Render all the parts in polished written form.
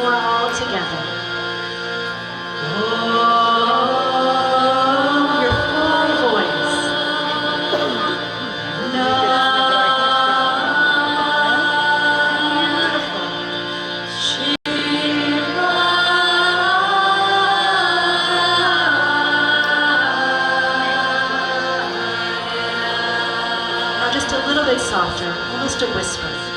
more all together. Your full voice. Now just a little bit softer, almost a whisper.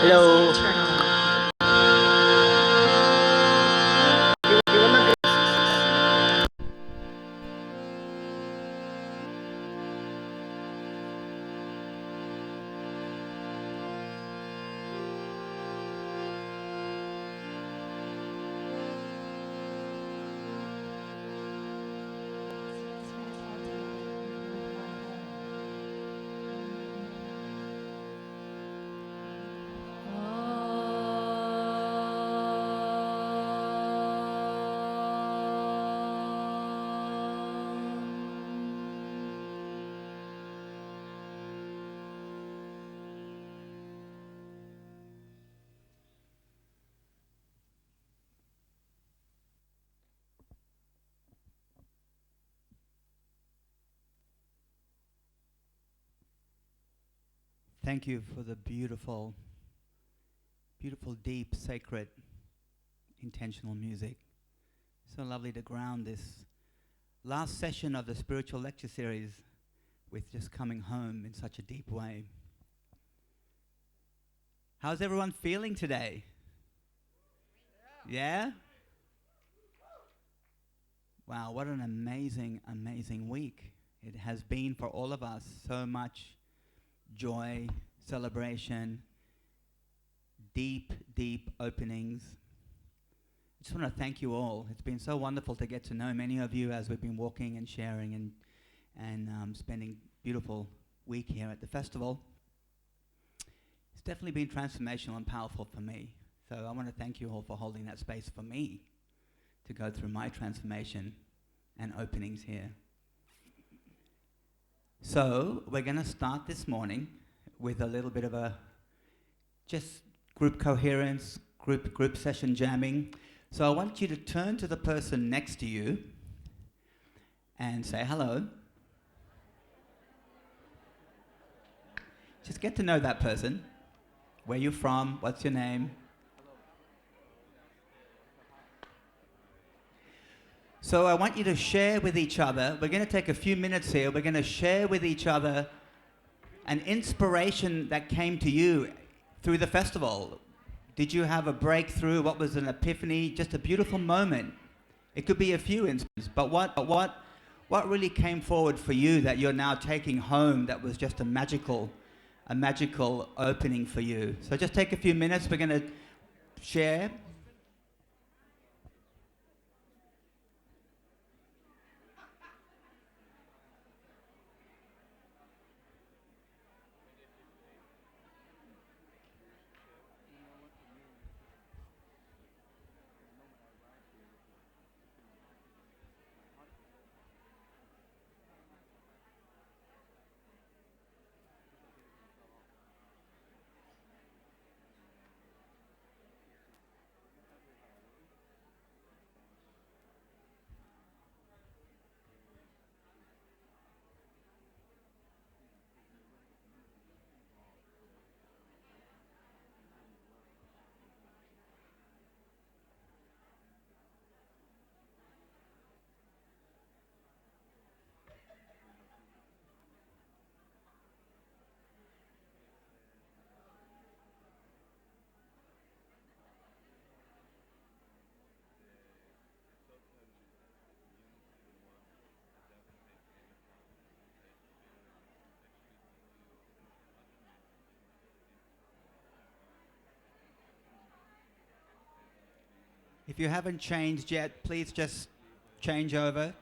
Hello. Thank you for the beautiful, beautiful, deep, sacred, intentional music. So lovely to ground this last session of the spiritual lecture series with just coming home in such a deep way. How's everyone feeling today? Yeah? Wow, what an amazing, amazing week it has been for all of us. So much joy, celebration, deep, deep openings. I just want to thank you all. It's been so wonderful to get to know many of you as we've been walking and sharing and spending beautiful week here at the festival. It's definitely been transformational and powerful for me. So I want to thank you all for holding that space for me to go through my transformation and openings here. So we're going to start this morning with a little bit of a just group coherence, group session jamming. So I want you to turn to the person next to you and say hello. Just get to know that person. Where you're from, what's your name? So I want you to share with each other. We're going to take a few minutes here. We're going to share with each other an inspiration that came to you through the festival. Did you have a breakthrough? What was an epiphany? Just a beautiful moment. It could be a few instances, but what really came forward for you that you're now taking home that was just a magical opening for you? So just take a few minutes. We're going to share. If you haven't changed yet, please just changeover.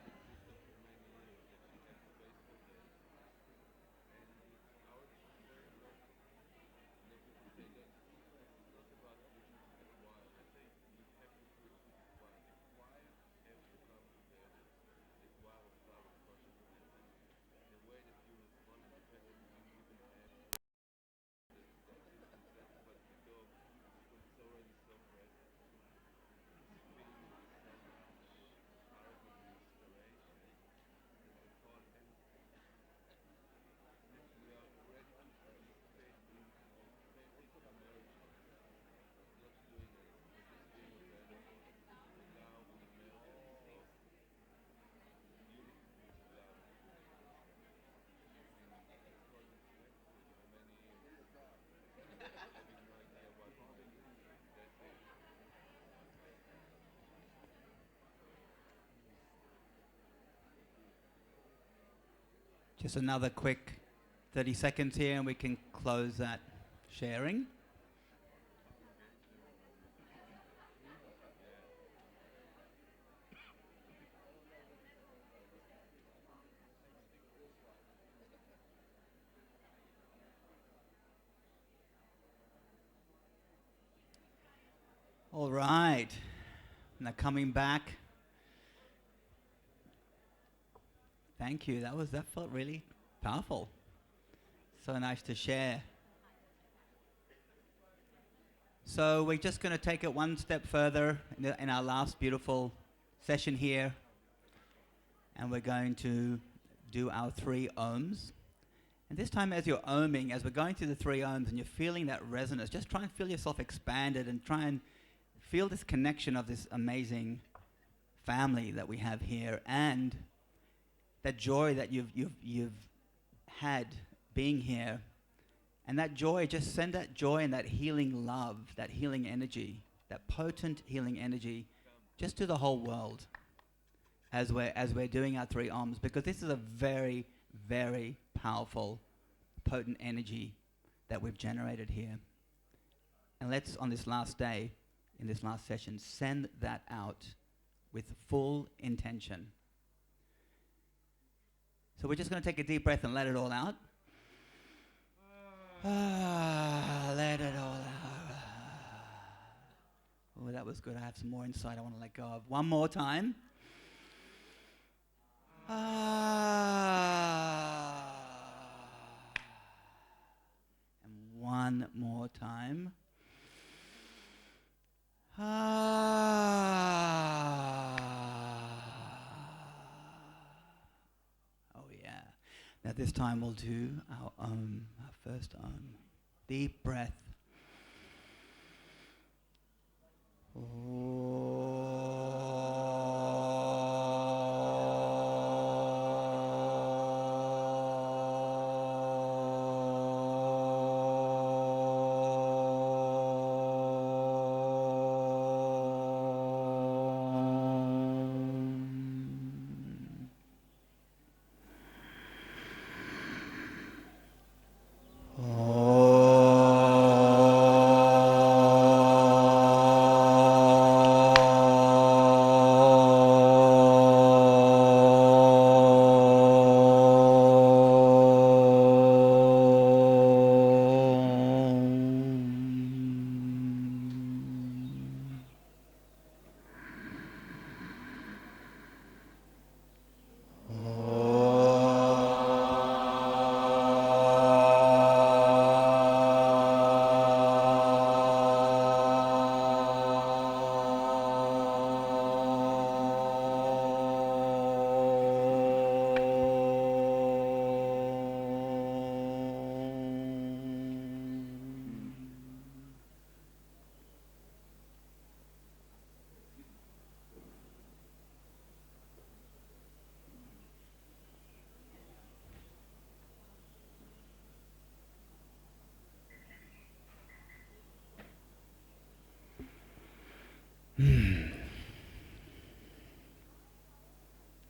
Just another quick 30 seconds here and we can close that sharing. All right. Now coming back. Thank you. That felt really powerful. So nice to share. So we're just going to take it one step further in our last beautiful session here. And we're going to do our 3 ohms. And this time as you're ohming, as we're going through the 3 ohms and you're feeling that resonance, just try and feel yourself expanded and try and feel this connection of this amazing family that we have here and that joy that you've had being here. And that joy, just send that joy and that healing love, that healing energy, that potent healing energy just to the whole world as we're doing our 3 ohms, because this is a very, very powerful, potent energy that we've generated here. And let's, on this last day, in this last session, send that out with full intention. So we're just going to take a deep breath and let it all out. Let it all out. Oh, that was good. I have some more inside I want to let go of. One more time. And one more time. Oh yeah. Now this time we'll do our first deep breath.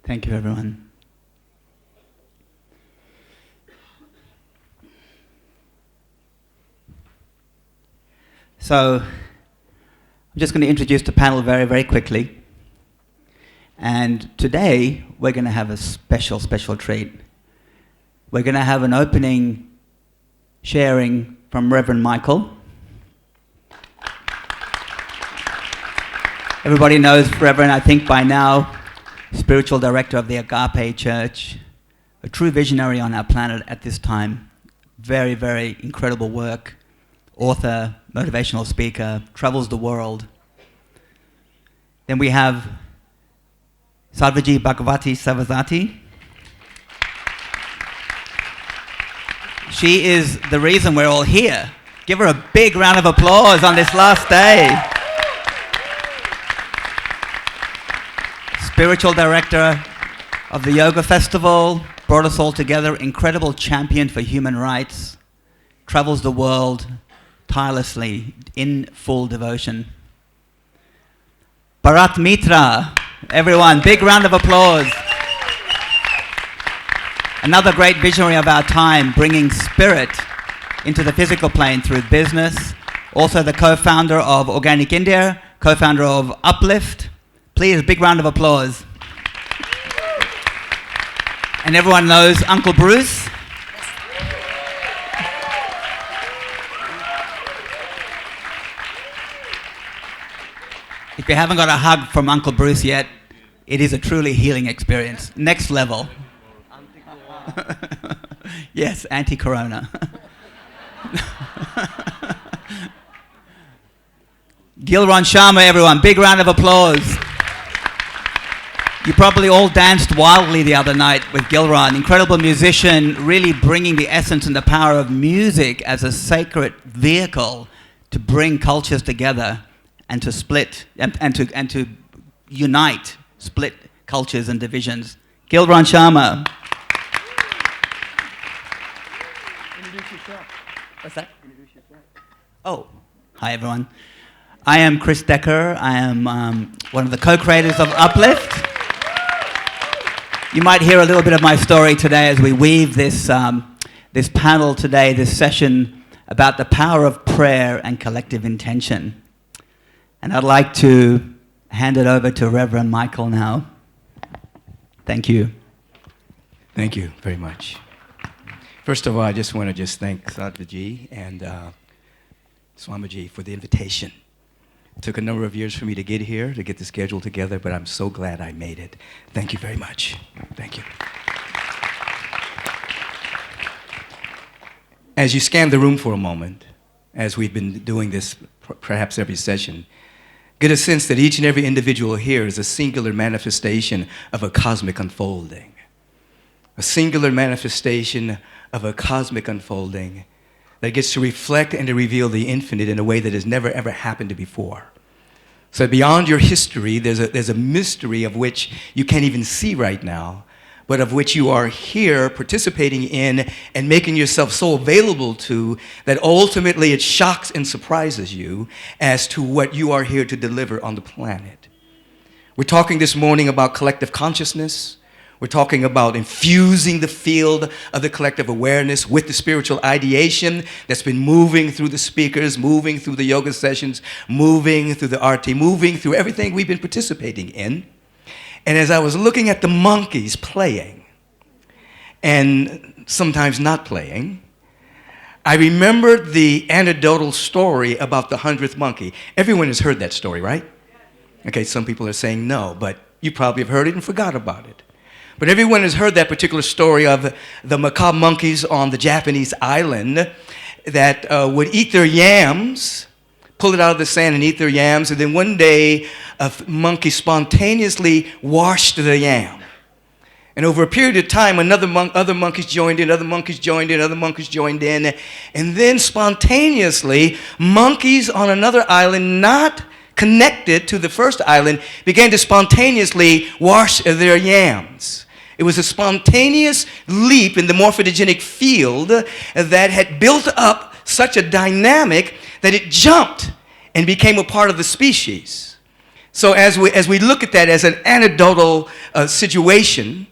Thank you, everyone. So, I'm just going to introduce the panel very, very quickly. And today, we're going to have a special, special treat. We're going to have an opening sharing from Reverend Michael. Everybody knows Reverend, I think by now, spiritual director of the Agape Church, a true visionary on our planet at this time. Very, very incredible work. Author, motivational speaker, travels the world. Then we have Sadhvi Bhagawati Saraswati. She is the reason we're all here. Give her a big round of applause on this last day. Spiritual director of the Yoga Festival, brought us all together, incredible champion for human rights, travels the world tirelessly in full devotion. Bharat Mitra, everyone, big round of applause. Another great visionary of our time, bringing spirit into the physical plane through business. Also the co-founder of Organic India, co-founder of Uplift. Please, big round of applause. And everyone knows Uncle Bruce. If you haven't got a hug from Uncle Bruce yet, it is a truly healing experience. Next level. Yes, anti-corona. Gil Ron Shama, everyone, big round of applause. You probably all danced wildly the other night with Gil Ron, incredible musician, really bringing the essence and the power of music as a sacred vehicle to bring cultures together and to split and to unite, split cultures and divisions. Gil Ron Shama. Introduce yourself. What's that? Introduce yourself. Oh, hi everyone. I am Chris Decker. I am one of the co-creators of Uplift. You might hear a little bit of my story today as we weave this panel today, this session about the power of prayer and collective intention. And I'd like to hand it over to Reverend Michael now. Thank you. Thank you very much. First of all, I just want to thank Sadhvi and Swamiji for the invitation. It took a number of years for me to get here, to get the schedule together, but I'm so glad I made it. Thank you very much. Thank you. As you scan the room for a moment, as we've been doing this perhaps every session, get a sense that each and every individual here is a singular manifestation of a cosmic unfolding. A singular manifestation of a cosmic unfolding that gets to reflect and to reveal the infinite in a way that has never ever happened before. So beyond your history, there's a mystery of which you can't even see right now, but of which you are here participating in and making yourself so available to that ultimately it shocks and surprises you as to what you are here to deliver on the planet. We're talking this morning about collective consciousness. We're talking about infusing the field of the collective awareness with the spiritual ideation that's been moving through the speakers, moving through the yoga sessions, moving through the RT, moving through everything we've been participating in. And as I was looking at the monkeys playing, and sometimes not playing, I remembered the anecdotal story about the 100th monkey. Everyone has heard that story, right? Okay, some people are saying no, but you probably have heard it and forgot about it. But everyone has heard that particular story of the macaque monkeys on the Japanese island that would eat their yams, pull it out of the sand and eat their yams, and then one day a monkey spontaneously washed the yam. And over a period of time, other monkeys joined in, other monkeys joined in, other monkeys joined in, and then spontaneously, monkeys on another island not connected to the first island began to spontaneously wash their yams. It was a spontaneous leap in the morphogenic field that had built up such a dynamic that it jumped and became a part of the species. So as we look at that as an anecdotal situation,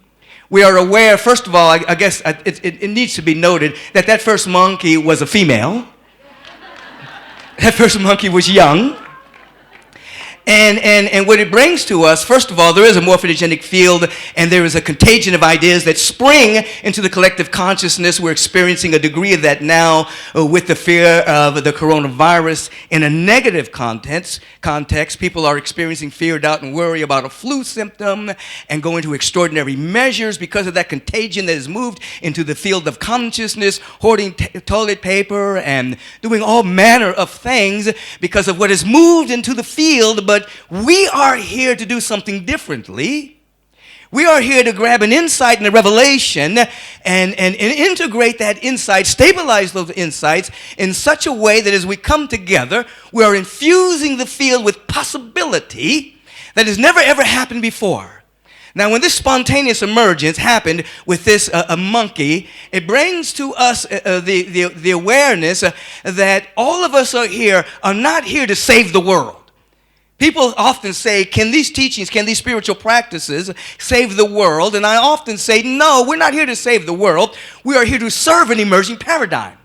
we are aware, first of all, I guess it needs to be noted that first monkey was a female. That first monkey was young. And what it brings to us, first of all, there is a morphogenic field, and there is a contagion of ideas that spring into the collective consciousness. We're experiencing a degree of that now with the fear of the coronavirus. In a negative context, people are experiencing fear, doubt, and worry about a flu symptom and going to extraordinary measures because of that contagion that has moved into the field of consciousness, hoarding toilet paper and doing all manner of things because of what has moved into the field. But we are here to do something differently. We are here to grab an insight and a revelation and integrate that insight, stabilize those insights in such a way that as we come together, we are infusing the field with possibility that has never ever happened before. Now, when this spontaneous emergence happened with this monkey, it brings to us the awareness that all of us are not here to save the world. People often say, can these teachings, can these spiritual practices save the world? And I often say, no, we're not here to save the world. We are here to serve an emerging paradigm.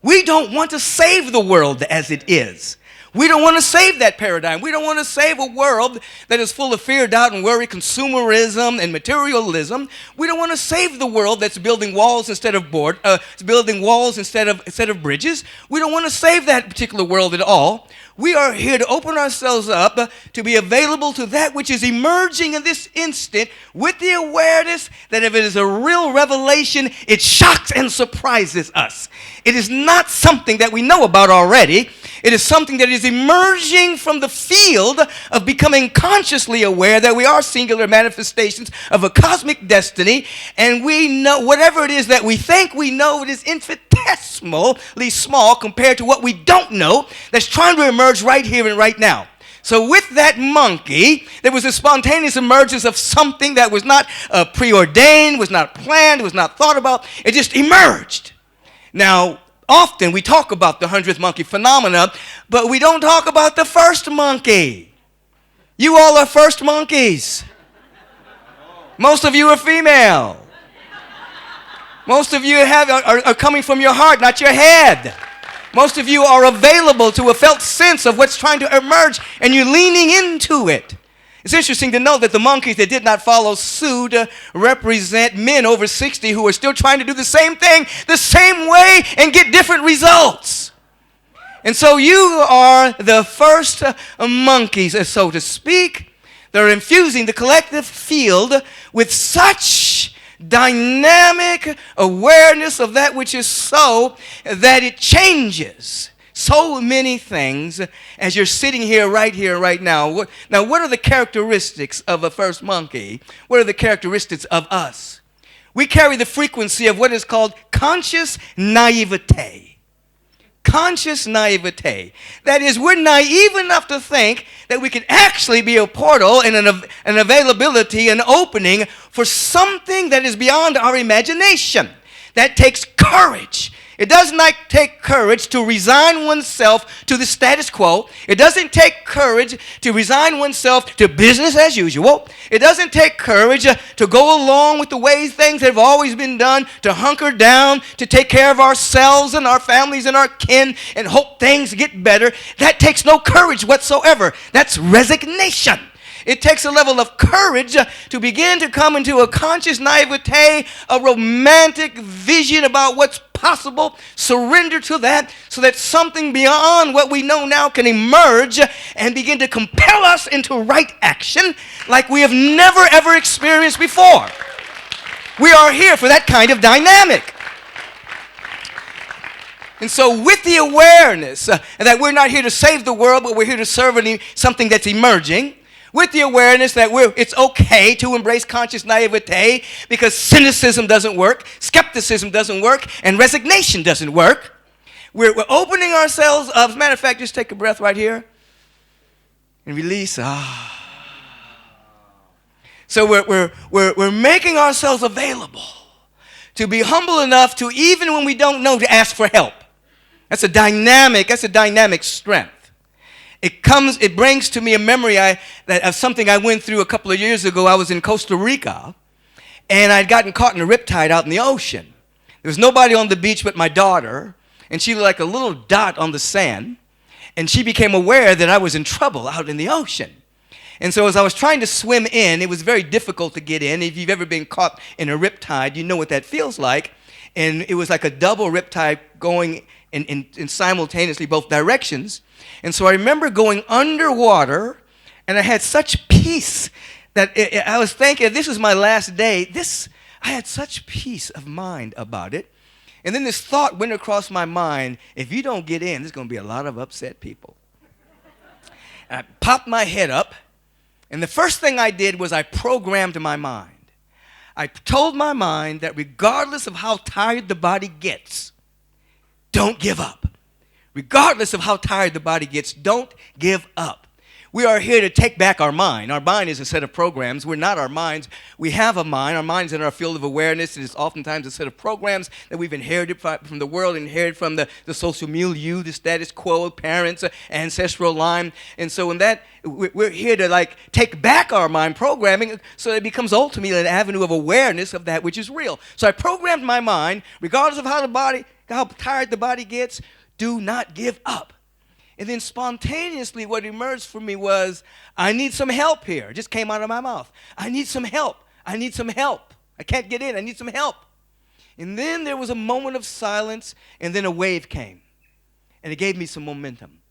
We don't want to save the world as it is. We don't want to save that paradigm. We don't want to save a world that is full of fear, doubt, and worry, consumerism, and materialism. We don't want to save the world that's building walls instead of building walls instead of bridges. We don't want to save that particular world at all. We are here to open ourselves up to be available to that which is emerging in this instant with the awareness that if it is a real revelation, it shocks and surprises us. It is not something that we know about already. It is something that is emerging from the field of becoming consciously aware that we are singular manifestations of a cosmic destiny, and we know whatever it is that we think we know, it is infinitesimally small compared to what we don't know that's trying to emerge right here and right now. So with that monkey, there was a spontaneous emergence of something that was not preordained, was not planned, was not thought about. It just emerged. Now, often we talk about the 100th monkey phenomena, but we don't talk about the first monkey. You all are first monkeys. Most of you are female. Most of you are coming from your heart, not your head. Most of you are available to a felt sense of what's trying to emerge, and you're leaning into it. It's interesting to know that the monkeys that did not follow suit represent men over 60 who are still trying to do the same thing the same way and get different results. And so you are the first monkeys, so to speak. They're infusing the collective field with such dynamic awareness of that which is so that it changes so many things as you're sitting here, right now. Now, what are the characteristics of a first monkey? What are the characteristics of us? We carry the frequency of what is called conscious naivete. Conscious naivete. That is, we're naive enough to think that we can actually be a portal and an availability, an opening for something that is beyond our imagination. That takes courage. It does not take courage to resign oneself to the status quo. It doesn't take courage to resign oneself to business as usual. It doesn't take courage to go along with the ways things have always been done, to hunker down, to take care of ourselves and our families and our kin and hope things get better. That takes no courage whatsoever. That's resignation. It takes a level of courage to begin to come into a conscious naivete, a romantic vision about what's possible, surrender to that so that something beyond what we know now can emerge and begin to compel us into right action like we have never ever experienced before. We are here for that kind of dynamic. And so with the awareness that we're not here to save the world, but we're here to serve something that's emerging, with the awareness that it's okay to embrace conscious naivete because cynicism doesn't work, skepticism doesn't work, and resignation doesn't work. We're opening ourselves up. As a matter of fact, just take a breath right here and release. So we're making ourselves available to be humble enough to, even when we don't know, to ask for help. That's a dynamic strength. It brings to me a memory of something I went through a couple of years ago. I was in Costa Rica, and I'd gotten caught in a riptide out in the ocean. There was nobody on the beach but my daughter, and she looked like a little dot on the sand, and she became aware that I was in trouble out in the ocean. And so as I was trying to swim in, it was very difficult to get in. If you've ever been caught in a riptide, you know what that feels like. And it was like a double riptide going in simultaneously both directions. And so I remember going underwater, and I had such peace that I was thinking, this is my last day. I had such peace of mind about it. And then this thought went across my mind, if you don't get in, there's going to be a lot of upset people. And I popped my head up, and the first thing I did was I programmed my mind. I told my mind that regardless of how tired the body gets, don't give up. Regardless of how tired the body gets, don't give up. We are here to take back our mind. Our mind is a set of programs. We're not our minds. We have a mind. Our mind's in our field of awareness. It is oftentimes a set of programs that we've inherited from the world, inherited from the social milieu, the status quo, parents, ancestral line. And so in that, we're here to take back our mind programming so that it becomes ultimately an avenue of awareness of that which is real. So I programmed my mind, regardless of how tired the body gets, do not give up. And then spontaneously what emerged for me was, I need some help here. It just came out of my mouth. I need some help. I need some help. I can't get in. I need some help. And then there was a moment of silence, and then a wave came. And it gave me some momentum.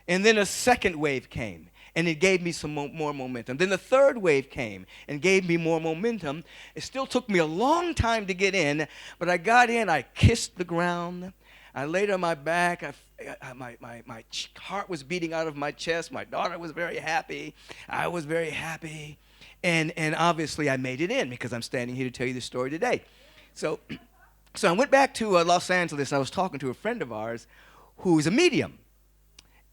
And then a second wave came, and it gave me some more momentum. Then the third wave came and gave me more momentum. It still took me a long time to get in, but I got in. I kissed the ground. I laid on my back. My heart was beating out of my chest. My daughter was very happy. I was very happy. And obviously I made it in because I'm standing here to tell you the story today. So I went back to Los Angeles. I was talking to a friend of ours who is a medium.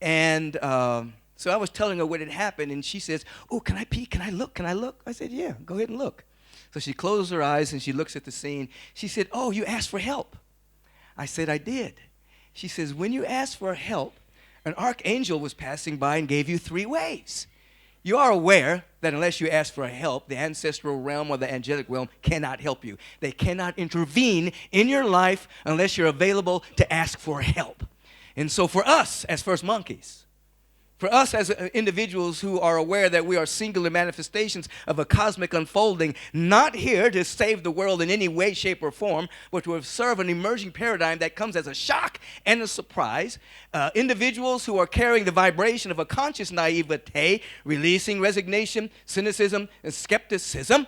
And so I was telling her what had happened. And she says, oh, can I peek? Can I look? Can I look? I said, yeah, go ahead and look. So she closes her eyes and she looks at the scene. She said, oh, you asked for help. I said, I did. She says, when you asked for help, an archangel was passing by and gave you 3 waves. You are aware that unless you ask for help, the ancestral realm or the angelic realm cannot help you. They cannot intervene in your life unless you're available to ask for help. And so for us as first monkeys, for us as individuals who are aware that we are singular manifestations of a cosmic unfolding, not here to save the world in any way, shape, or form, but to observe an emerging paradigm that comes as a shock and a surprise, individuals who are carrying the vibration of a conscious naivete, releasing resignation, cynicism, and skepticism,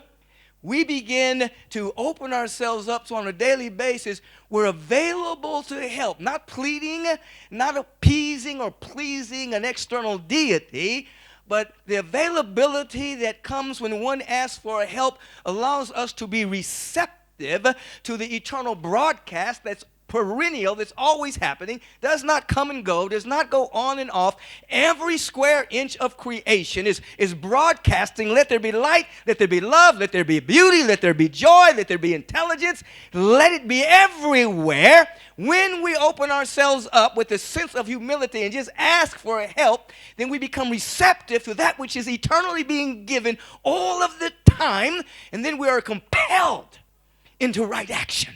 we begin to open ourselves up so on a daily basis we're available to help, not pleading, not appeasing or pleasing an external deity, but the availability that comes when one asks for help allows us to be receptive to the eternal broadcast that's perennial, that's always happening, does not come and go, does not go on and off. Every square inch of creation is broadcasting, let there be light, let there be love, let there be beauty, let there be joy, let there be intelligence, let it be everywhere. When we open ourselves up with a sense of humility and just ask for help, then we become receptive to that which is eternally being given all of the time, and then we are compelled into right action.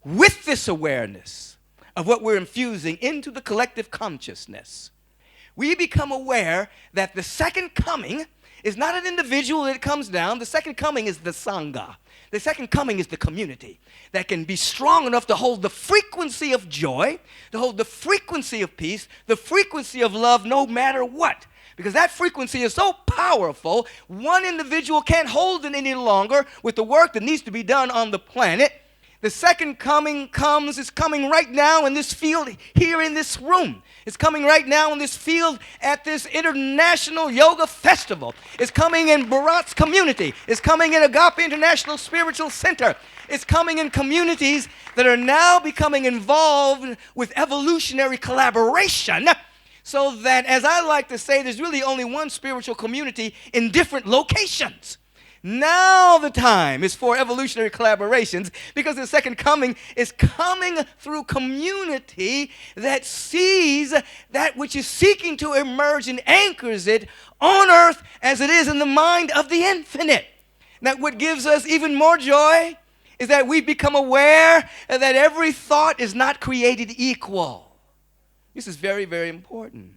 With this awareness of what we're infusing into the collective consciousness, we become aware that the second coming is not an individual that comes down. The second coming is the Sangha. The second coming is the community that can be strong enough to hold the frequency of joy, to hold the frequency of peace, the frequency of love, no matter what. Because that frequency is so powerful, one individual can't hold it any longer with the work that needs to be done on the planet. The second coming is coming right now in this field here in this room. It's coming right now in this field at this International Yoga Festival. It's coming in Bharat's community. It's coming in Agape International Spiritual Center. It's coming in communities that are now becoming involved with evolutionary collaboration, so that, as I like to say, there's really only one spiritual community in different locations. Now the time is for evolutionary collaborations, because the second coming is coming through community that sees that which is seeking to emerge and anchors it on earth as it is in the mind of the infinite. Now what gives us even more joy is that we become aware that every thought is not created equal. This is very, very important.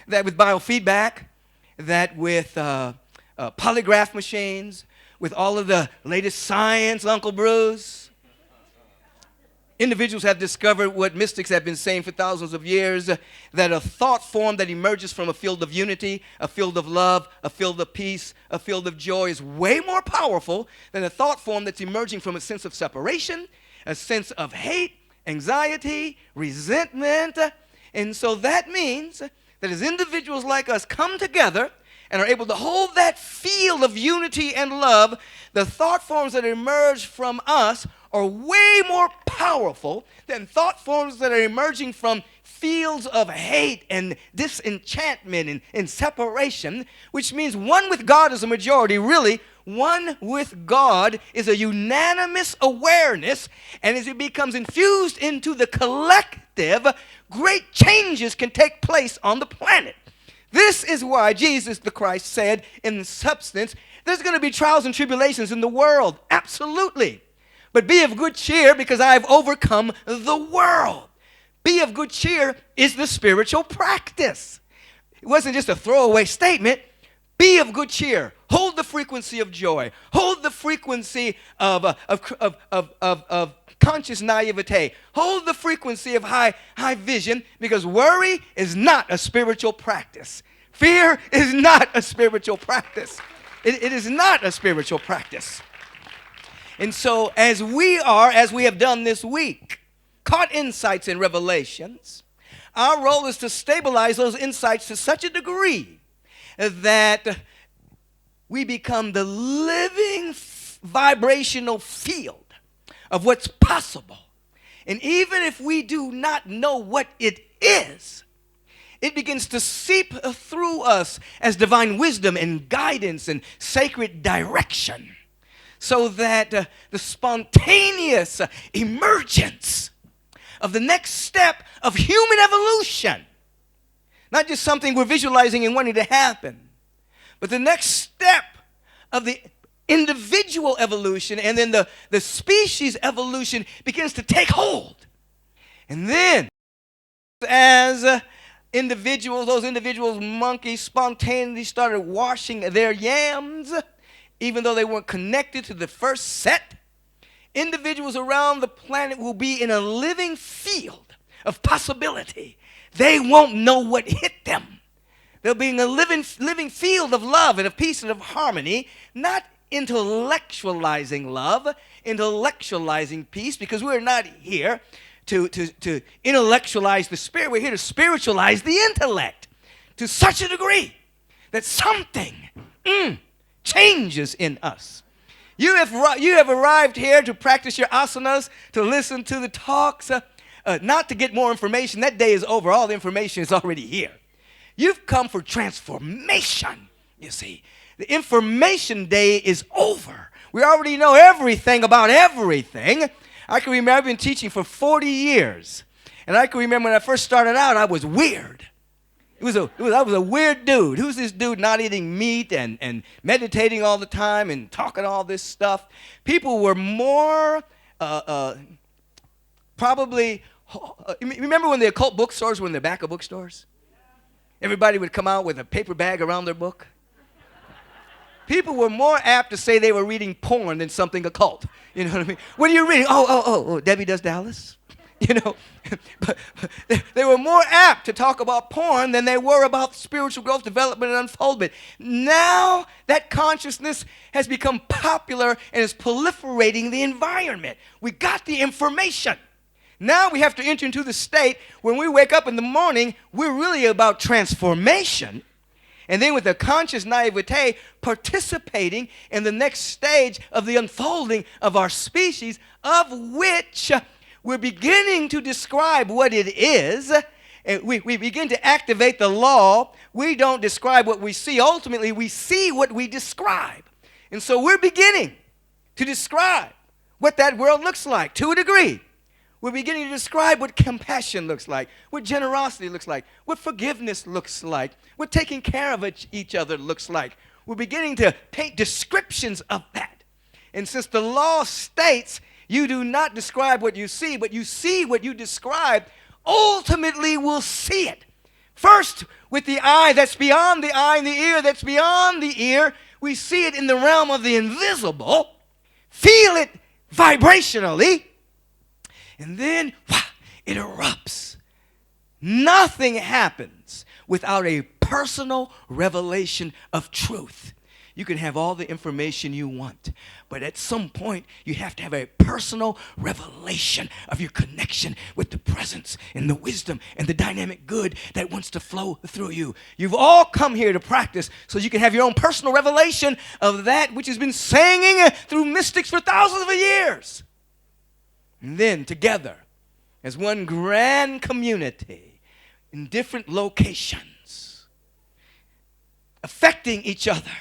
That with biofeedback, that with polygraph machines, with all of the latest science, Uncle Bruce, individuals have discovered what mystics have been saying for thousands of years, that a thought form that emerges from a field of unity, a field of love, a field of peace, a field of joy is way more powerful than a thought form that's emerging from a sense of separation, a sense of hate, anxiety, resentment. And so that means that as individuals like us come together and are able to hold that field of unity and love, the thought forms that emerge from us are way more powerful than thought forms that are emerging from fields of hate and disenchantment and separation, which means one with God is a majority. Really, one with God is a unanimous awareness, and as it becomes infused into the collective, great changes can take place on the planet. This is why Jesus the Christ said in substance, there's going to be trials and tribulations in the world. Absolutely. But be of good cheer because I have overcome the world. Be of good cheer is the spiritual practice. It wasn't just a throwaway statement. Be of good cheer. Hold the frequency of joy. Hold the frequency of conscious naivete. Hold the frequency of high vision, because worry is not a spiritual practice. Fear is not a spiritual practice. It is not a spiritual practice. And so as we have done this week, caught insights and revelations, our role is to stabilize those insights to such a degree that we become the living vibrational field of what's possible. And even if we do not know what it is, it begins to seep through us as divine wisdom and guidance and sacred direction, so that the spontaneous emergence of the next step of human evolution, not just something we're visualizing and wanting to happen, but the next step of the individual evolution and then the species evolution begins to take hold. And then as those individuals, monkeys, spontaneously started washing their yams, even though they weren't connected to the first set, individuals around the planet will be in a living field of possibility. They won't know what hit them. They'll be in a living field of love and of peace and of harmony, not intellectualizing love, intellectualizing peace, because we're not here to intellectualize the spirit. We're here to spiritualize the intellect to such a degree that something changes in us. You have arrived here to practice your asanas, to listen to the talks, not to get more information. That day is over. All the information is already here. You've come for transformation, you see. The information day is over. We already know everything about everything. I can remember I've been teaching for 40 years. And I can remember when I first started out, I was weird. I was a weird dude. Who's this dude not eating meat and meditating all the time and talking all this stuff? People were more probably, remember when the occult bookstores were in the back of bookstores? Everybody would come out with a paper bag around their book. People were more apt to say they were reading porn than something occult. You know what I mean? What are you reading? Oh, Debbie Does Dallas. You know, but they were more apt to talk about porn than they were about spiritual growth, development, and unfoldment. Now that consciousness has become popular and is proliferating the environment. We got the information. Now we have to enter into the state when we wake up in the morning, we're really about transformation. And then with a conscious naivete, participating in the next stage of the unfolding of our species, of which we're beginning to describe what it is. We begin to activate the law. We don't describe what we see. Ultimately, we see what we describe. And so we're beginning to describe what that world looks like to a degree. We're beginning to describe what compassion looks like, what generosity looks like, what forgiveness looks like, what taking care of each other looks like. We're beginning to paint descriptions of that. And since the law states you do not describe what you see, but you see what you describe, ultimately we'll see it First, with the eye that's beyond the eye and the ear that's beyond the ear, we see it in the realm of the invisible, feel it vibrationally, and then it erupts. Nothing happens without a personal revelation of truth. You can have all the information you want, but at some point you have to have a personal revelation of your connection with the presence and the wisdom and the dynamic good that wants to flow through you. You've all come here to practice so you can have your own personal revelation of that which has been singing through mystics for thousands of years. And then together as one grand community in different locations, affecting each other,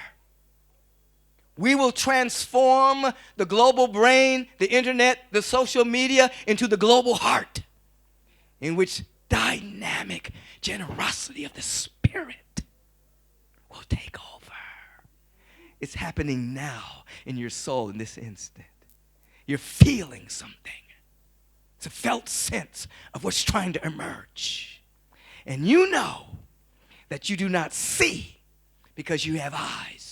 we will transform the global brain, the internet, the social media into the global heart, in which dynamic generosity of the Spirit will take over. It's happening now in your soul in this instant. You're feeling something. It's a felt sense of what's trying to emerge. And you know that you do not see because you have eyes.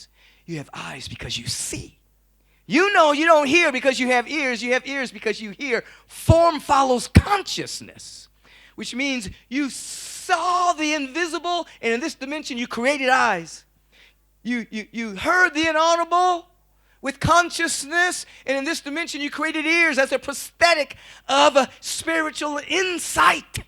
You have eyes because you see. You know you don't hear because you have ears. You have ears because you hear. Form follows consciousness, which means you saw the invisible, and in this dimension you created eyes. You heard the inaudible with consciousness, and in this dimension you created ears as a prosthetic of a spiritual insight.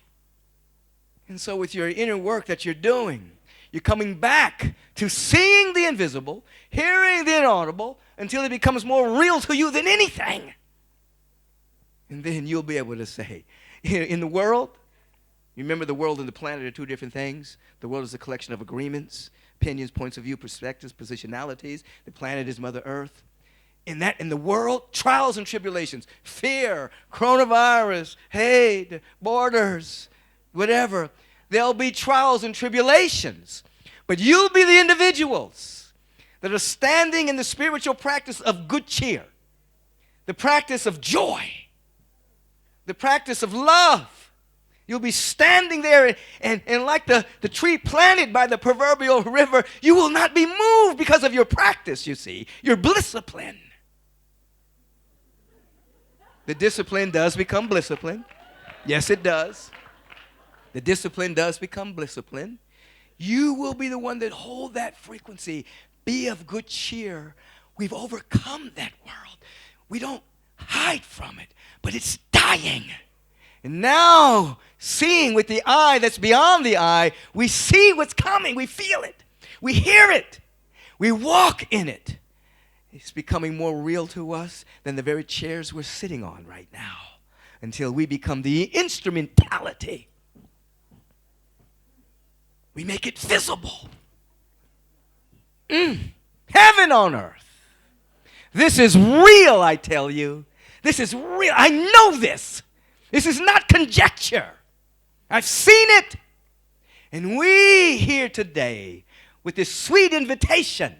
And so with your inner work that you're doing, you're coming back to seeing the invisible, hearing the inaudible, until it becomes more real to you than anything. And then you'll be able to say, in the world, you remember the world and the planet are two different things. The world is a collection of agreements, opinions, points of view, perspectives, positionalities. The planet is Mother Earth. In the world, trials and tribulations, fear, coronavirus, hate, borders, whatever. There'll be trials and tribulations, but you'll be the individuals that are standing in the spiritual practice of good cheer, the practice of joy, the practice of love. You'll be standing there and like the tree planted by the proverbial river, you will not be moved because of your practice, you see, your blisscipline. The discipline does become blisscipline. Yes, it does. The discipline does become blisscipline. You will be the one that hold that frequency. Be of good cheer. We've overcome that world. We don't hide from it, but it's dying. And now, seeing with the eye that's beyond the eye, we see what's coming. We feel it. We hear it. We walk in it. It's becoming more real to us than the very chairs we're sitting on right now, until we become the instrumentality. We make it visible. Heaven on earth. This is real, I tell you. This is real. I know this. This is not conjecture. I've seen it. And we here today, with this sweet invitation,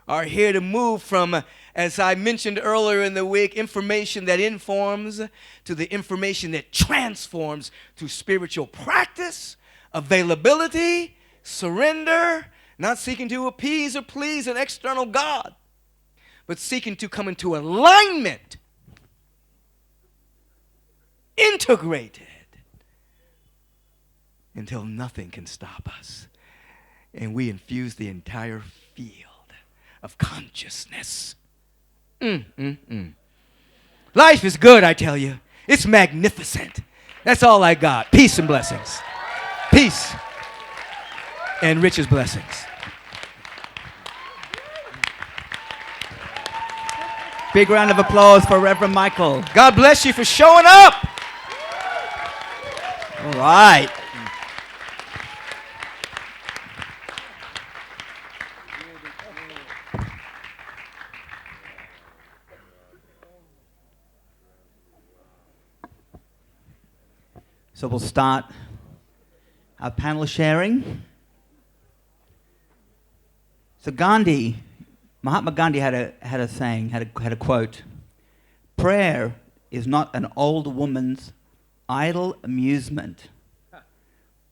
are here to move from, as I mentioned earlier in the week, information that informs to the information that transforms to spiritual practice, availability, surrender, not seeking to appease or please an external God, but seeking to come into alignment, integrated, until nothing can stop us. And we infuse the entire field of consciousness. Life is good, I tell you. It's magnificent. That's all I got. Peace and blessings. Peace and richest blessings. Big round of applause for Reverend Michael. God bless you for showing up. All right. So we'll start our panel sharing. So Mahatma Gandhi had a saying, had a quote. Prayer is not an old woman's idle amusement.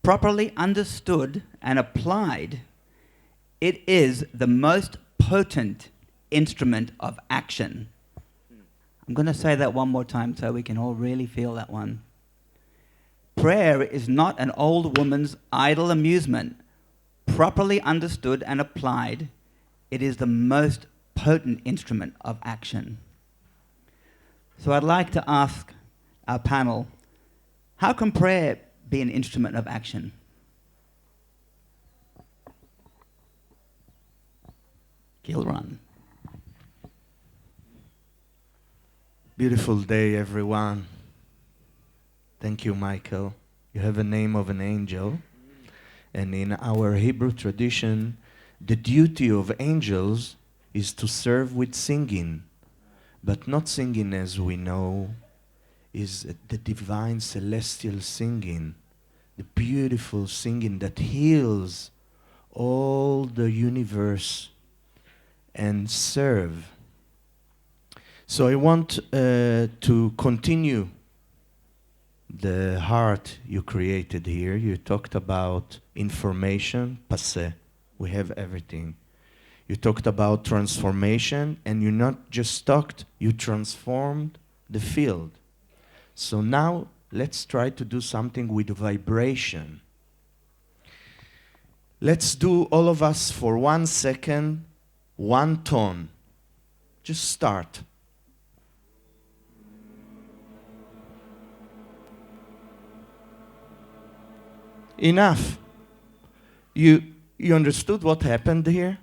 properly understood and applied, it is the most potent instrument of action. I'm going to say that one more time so we can all really feel that one. Prayer is not an old woman's idle amusement. Properly understood and applied, it is the most potent instrument of action. So I'd like to ask our panel, how can prayer be an instrument of action? Gil Ron. Beautiful day, everyone. Thank you, Michael. You have a name of an angel. And in our Hebrew tradition, the duty of angels is to serve with singing. But not singing as we know, is the divine celestial singing, the beautiful singing that heals all the universe and serve. So I want to continue the heart you created here. You talked about information, passé. We have everything. You talked about transformation, and you not just talked, you transformed the field. So now let's try to do something with vibration. Let's do all of us for 1 second, one tone. Just start. Enough. You understood what happened here?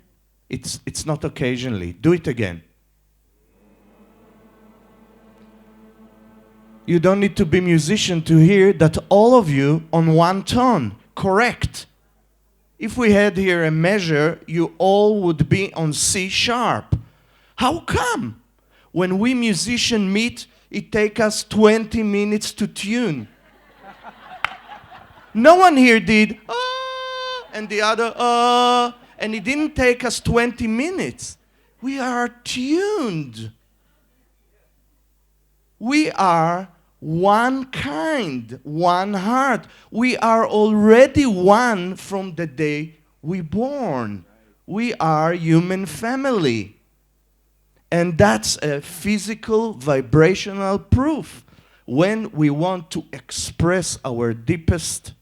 It's not occasionally. Do it again. You don't need to be musician to hear that all of you on one tone. Correct. If we had here a measure, you all would be on C sharp. How come? When we musicians meet, it takes us 20 minutes to tune. No one here did, and the other, and it didn't take us 20 minutes. We are tuned. We are one kind, one heart. We are already one from the day we born. We are human family. And that's a physical, vibrational proof. When we want to express our deepest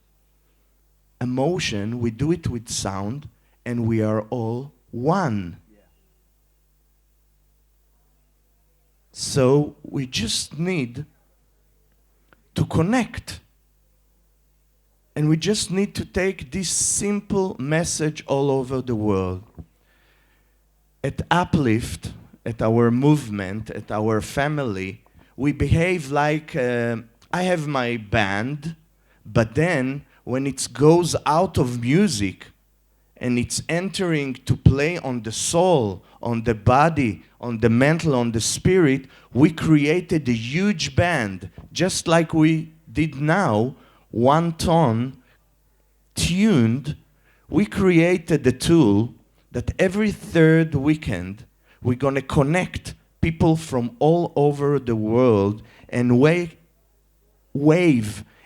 emotion, we do it with sound, and we are all one. So we just need to connect. And we just need to take this simple message all over the world. At Uplift, at our movement, at our family, we behave like I have my band, but then when it goes out of music and it's entering to play on the soul, on the body, on the mental, on the spirit, we created a huge band, just like we did now, one tone, tuned. We created a tool that every third weekend we're going to connect people from all over the world and wave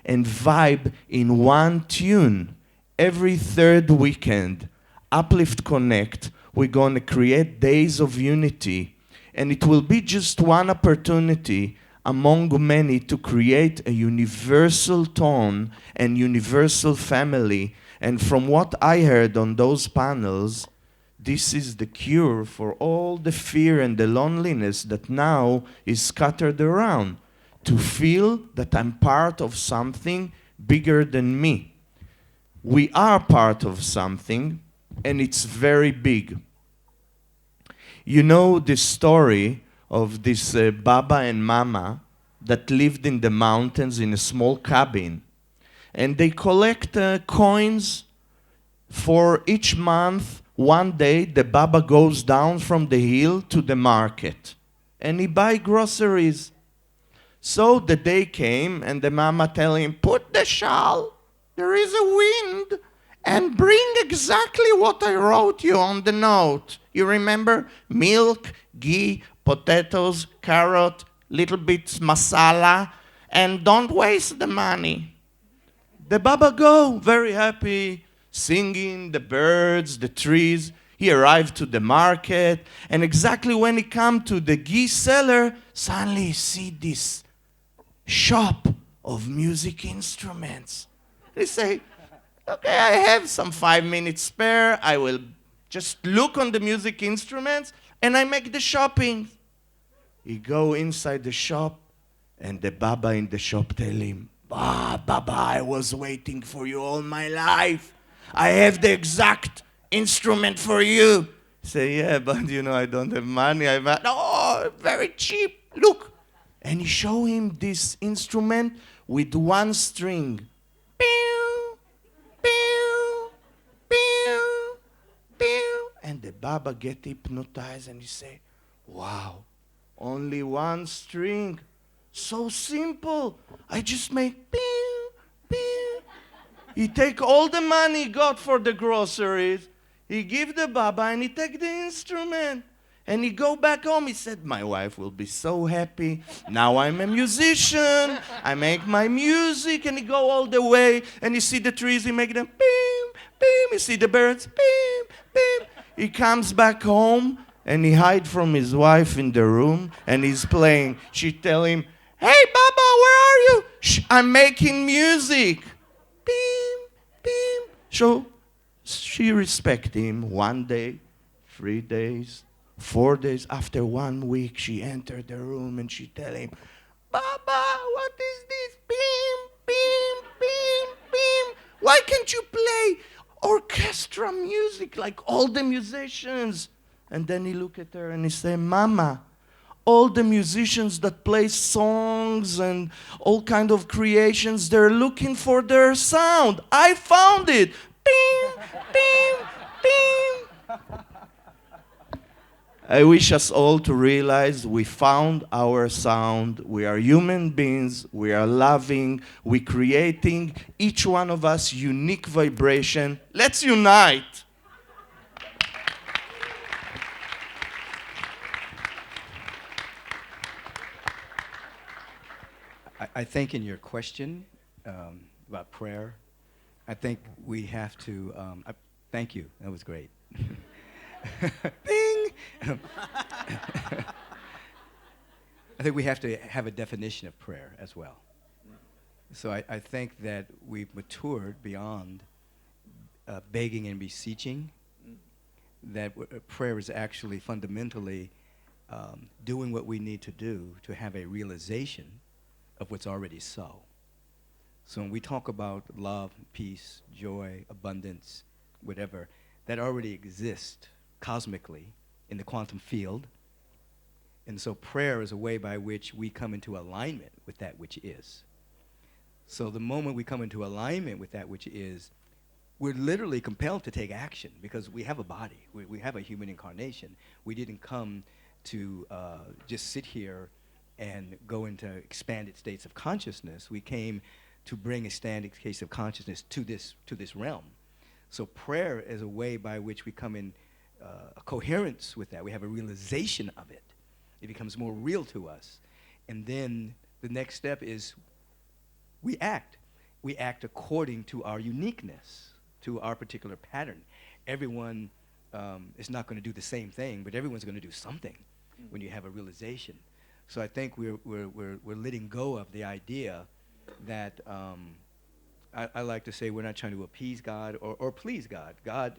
and vibe in one tune. Every third weekend, Uplift Connect, we're going to create days of unity. And it will be just one opportunity among many to create a universal tone and universal family. And from what I heard on those panels, this is the cure for all the fear and the loneliness that now is scattered around. To feel that I'm part of something bigger than me. We are part of something, and it's very big. You know the story of this Baba and Mama that lived in the mountains in a small cabin. And they collect coins for each month. One day, the Baba goes down from the hill to the market, and he buys groceries. So the day came, and the Mama tell him, put the shawl, there is a wind, and bring exactly what I wrote you on the note. You remember? Milk, ghee, potatoes, carrot, little bits masala, and don't waste the money. The Baba go, very happy, singing, the birds, the trees. He arrived to the market, and exactly when he come to the ghee seller, suddenly he see this shop of music instruments. He say, okay, I have some 5 minutes spare. I will just look on the music instruments, and I make the shopping. He go inside the shop, and the Baba in the shop tell him, Baba, I was waiting for you all my life. I have the exact instrument for you. Say, yeah, but I don't have money. Oh, very cheap. Look. And he show him this instrument with one string. Pew, pew, pew, pew. And the Baba get hypnotized and he say, wow, only one string. So simple. I just make pew, pew. He take all the money he got for the groceries. He give the Baba and he take the instrument. And he go back home. He said, my wife will be so happy. Now I'm a musician. I make my music. And he go all the way. And you see the trees. He make them beam, beam. You see the birds. Beam, beam. He comes back home. And he hide from his wife in the room. And he's playing. She tell him, hey, Baba, where are you? Shh, I'm making music. Beam, beam. So she respect him 1 day, 3 days, 4 days. After 1 week, she entered the room and she tell him, Baba, what is this? Beam, beam, beam, beam. Why can't you play orchestra music like all the musicians? And then he look at her and he say, Mama, all the musicians that play songs and all kind of creations, they're looking for their sound. I found it. Bing, bing, bing. I wish us all to realize we found our sound. We are human beings. We are loving. We're creating, each one of us, unique vibration. Let's unite. I think in your question about prayer, I think we have to, thank you, that was great. Bing! I think we have to have a definition of prayer as well. So I think that we've matured beyond begging and beseeching, that prayer is actually fundamentally doing what we need to do to have a realization of what's already so. So when we talk about love, peace, joy, abundance, whatever, that already exists cosmically in the quantum field. And so prayer is a way by which we come into alignment with that which is. So the moment we come into alignment with that which is, we're literally compelled to take action because we have a body. We have a human incarnation. We didn't come to just sit here and go into expanded states of consciousness. We came to bring expanded states of consciousness to this realm. So prayer is a way by which we come in a coherence with that. We have a realization of it. It becomes more real to us. And then the next step is we act. We act according to our uniqueness, to our particular pattern. Everyone is not going to do the same thing, but everyone's going to do something when you have a realization. So I think we're letting go of the idea that I like to say we're not trying to appease God or please God. God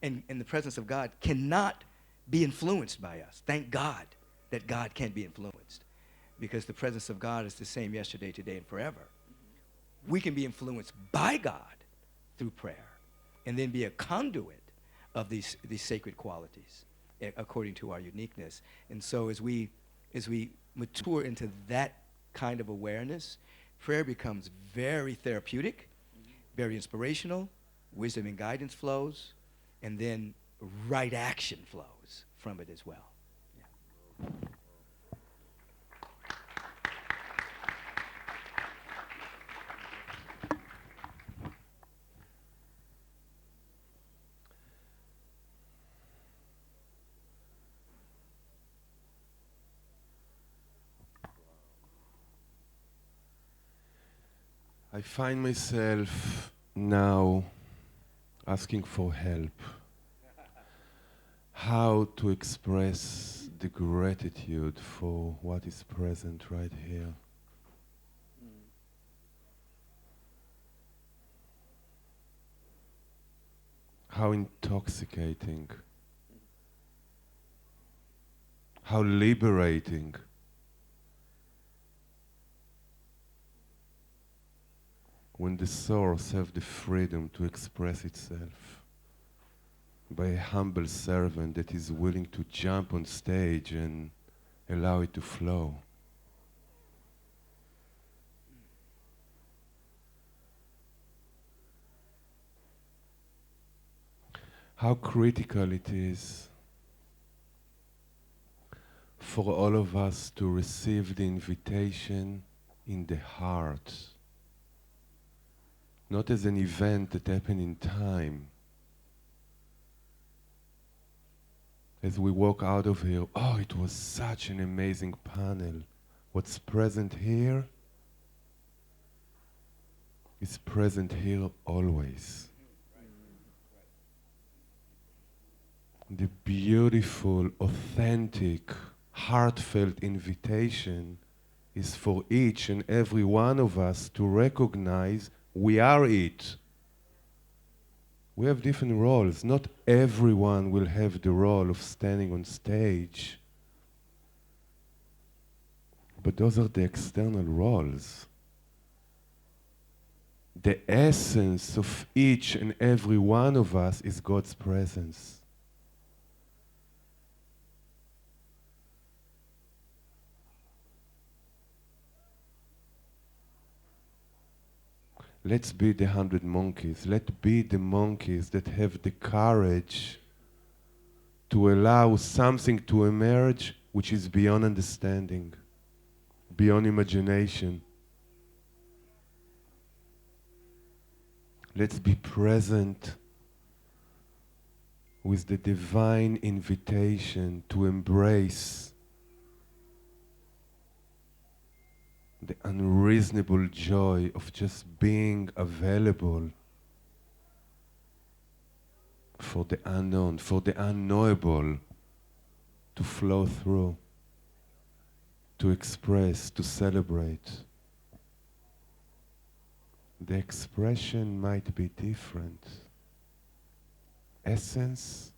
and the presence of God cannot be influenced by us. Thank God that God can't be influenced, because the presence of God is the same yesterday, today, and forever. We can be influenced by God through prayer and then be a conduit of these sacred qualities according to our uniqueness. And so as we mature into that kind of awareness, prayer becomes very therapeutic, very inspirational, wisdom and guidance flows, and then right action flows from it as well. Yeah. I find myself now asking for help. How to express the gratitude for what is present right here. How intoxicating. How liberating. When the source have the freedom to express itself by a humble servant that is willing to jump on stage and allow it to flow. How critical it is for all of us to receive the invitation in the heart, not as an event that happened in time. As we walk out of here, oh, it was such an amazing panel. What's present here is present here always. The beautiful, authentic, heartfelt invitation is for each and every one of us to recognize we are it. We have different roles. Not everyone will have the role of standing on stage. But those are the external roles. The essence of each and every one of us is God's presence. Let's be the 100 monkeys. Let's be the monkeys that have the courage to allow something to emerge which is beyond understanding, beyond imagination. Let's be present with the divine invitation to embrace the unreasonable joy of just being available for the unknown, for the unknowable to flow through, to express, to celebrate. The expression might be different. Essence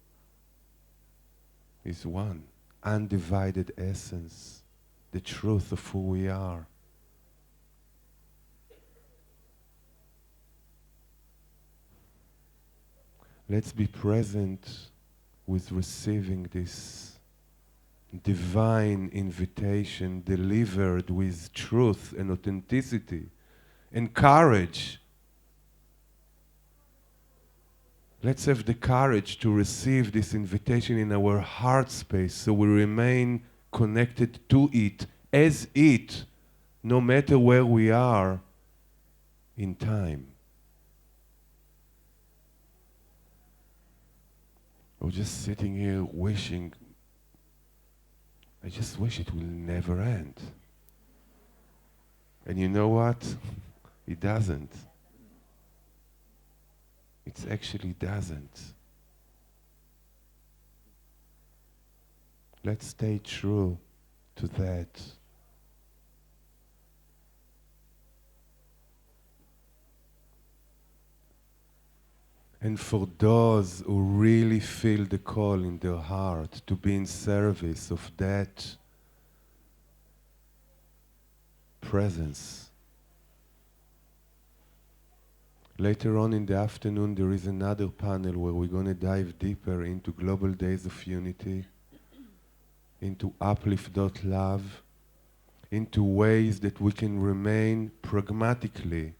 is one, undivided essence, the truth of who we are. Let's be present with receiving this divine invitation delivered with truth and authenticity and courage. Let's have the courage to receive this invitation in our heart space so we remain connected to it, as it, no matter where we are in time. Or just sitting here wishing, I just wish it will never end. And you know what? It doesn't. It actually doesn't. Let's stay true to that. And for those who really feel the call in their heart to be in service of that presence. Later on in the afternoon, there is another panel where we're going to dive deeper into Global Days of Unity, into uplift.love, into ways that we can remain pragmatically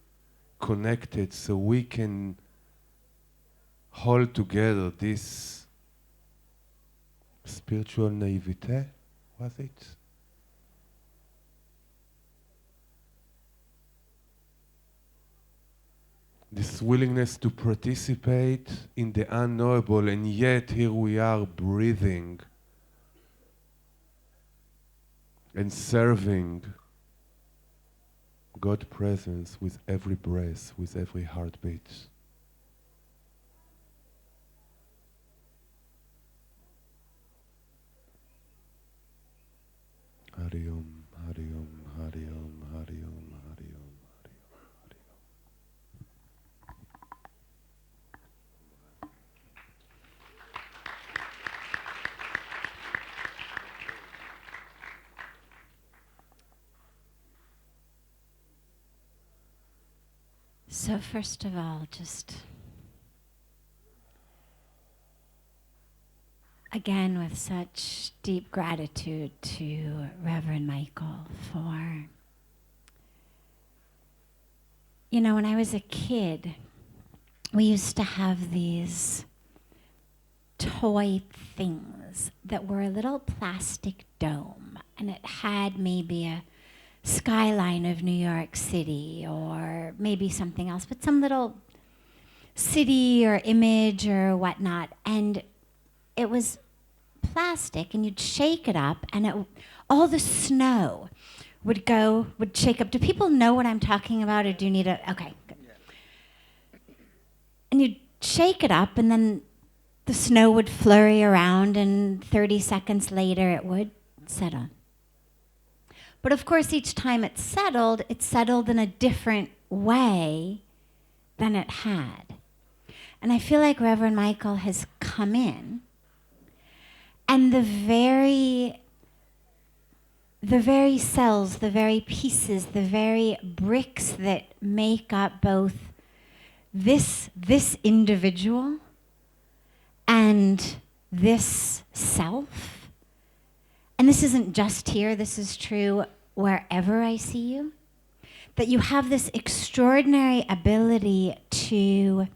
connected so we can hold together this spiritual naivete, was it? This willingness to participate in the unknowable, and yet here we are breathing and serving God presence with every breath, with every heartbeat. Hari Om, Hari Om, Hari Om, Hari Om, Hari Om, Hari Om, Hari Om. So first of all, just again with such deep gratitude to Reverend Michael for, you know, when I was a kid, we used to have these toy things that were a little plastic dome, and it had maybe a skyline of New York City or maybe something else, but some little city or image or whatnot. And it was plastic, and you'd shake it up, and all the snow would shake up. Do people know what I'm talking about, or do you need okay, good. Yeah. And you'd shake it up, and then the snow would flurry around, and 30 seconds later it would settle. But of course, each time it settled in a different way than it had. And I feel like Reverend Michael has come in, and the very cells, the very pieces, the very bricks that make up both this individual and this self. And this isn't just here, this is true wherever I see you, that you have this extraordinary ability to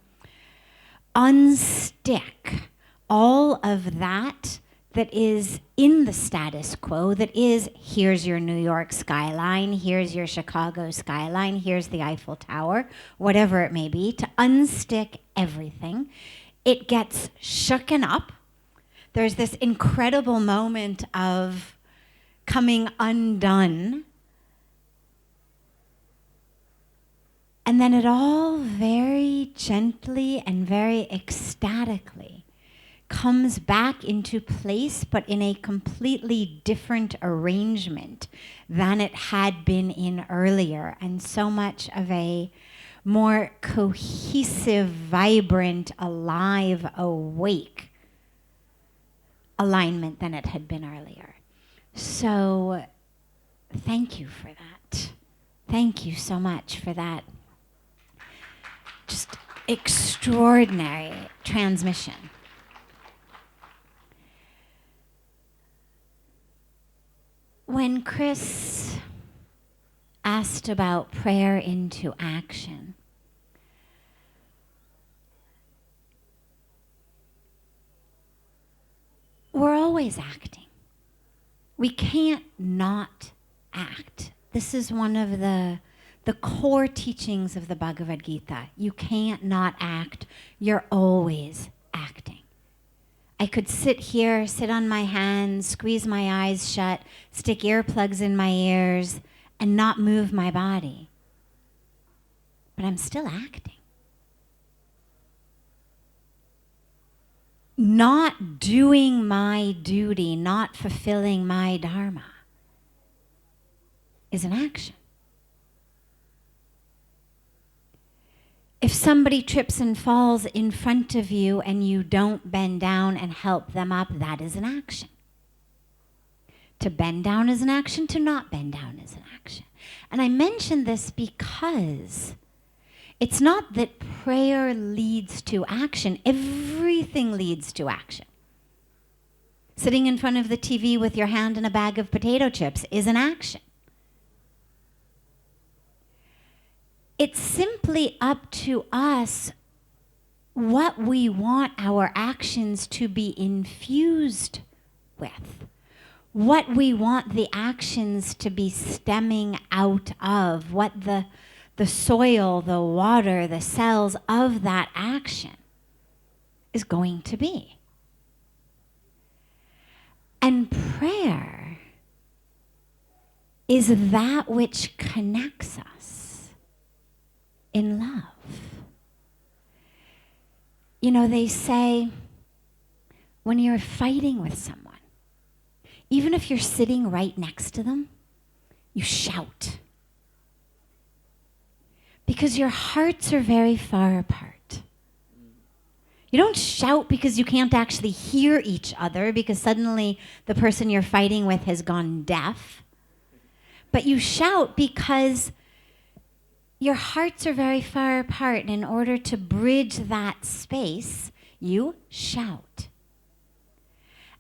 unstick all of that is in the status quo, that is, here's your New York skyline, here's your Chicago skyline, here's the Eiffel Tower, whatever it may be, to unstick everything. It gets shooken up. There's this incredible moment of coming undone. And then it all very gently and very ecstatically comes back into place, but in a completely different arrangement than it had been in earlier, and so much of a more cohesive, vibrant, alive, awake alignment than it had been earlier. So thank you for that. Thank you so much for that just extraordinary transmission. When Chris asked about prayer into action, we're always acting. We can't not act. This is one of the core teachings of the Bhagavad Gita. You can't not act. You're always acting. I could sit here, sit on my hands, squeeze my eyes shut, stick earplugs in my ears, and not move my body. But I'm still acting. Not doing my duty, not fulfilling my dharma is an action. If somebody trips and falls in front of you and you don't bend down and help them up, that is an action. To bend down is an action, to not bend down is an action. And I mention this because it's not that prayer leads to action. Everything leads to action. Sitting in front of the TV with your hand in a bag of potato chips is an action. It's simply up to us what we want our actions to be infused with, what we want the actions to be stemming out of, what the soil, the water, the cells of that action is going to be. And prayer is that which connects us in love. You know, they say when you're fighting with someone, even if you're sitting right next to them, you shout. Because your hearts are very far apart. You don't shout because you can't actually hear each other, because suddenly the person you're fighting with has gone deaf. But you shout because your hearts are very far apart, and in order to bridge that space, you shout.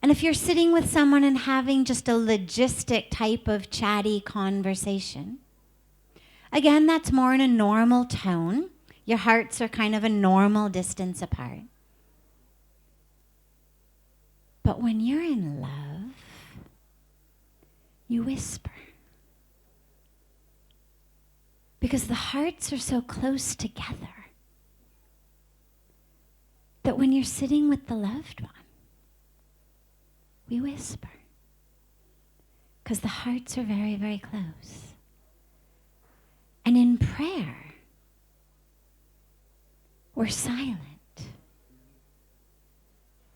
And if you're sitting with someone and having just a logistic type of chatty conversation, again, that's more in a normal tone. Your hearts are kind of a normal distance apart. But when you're in love, you whisper. Because the hearts are so close together that when you're sitting with the loved one, we whisper. Because the hearts are very, very close. And in prayer, we're silent.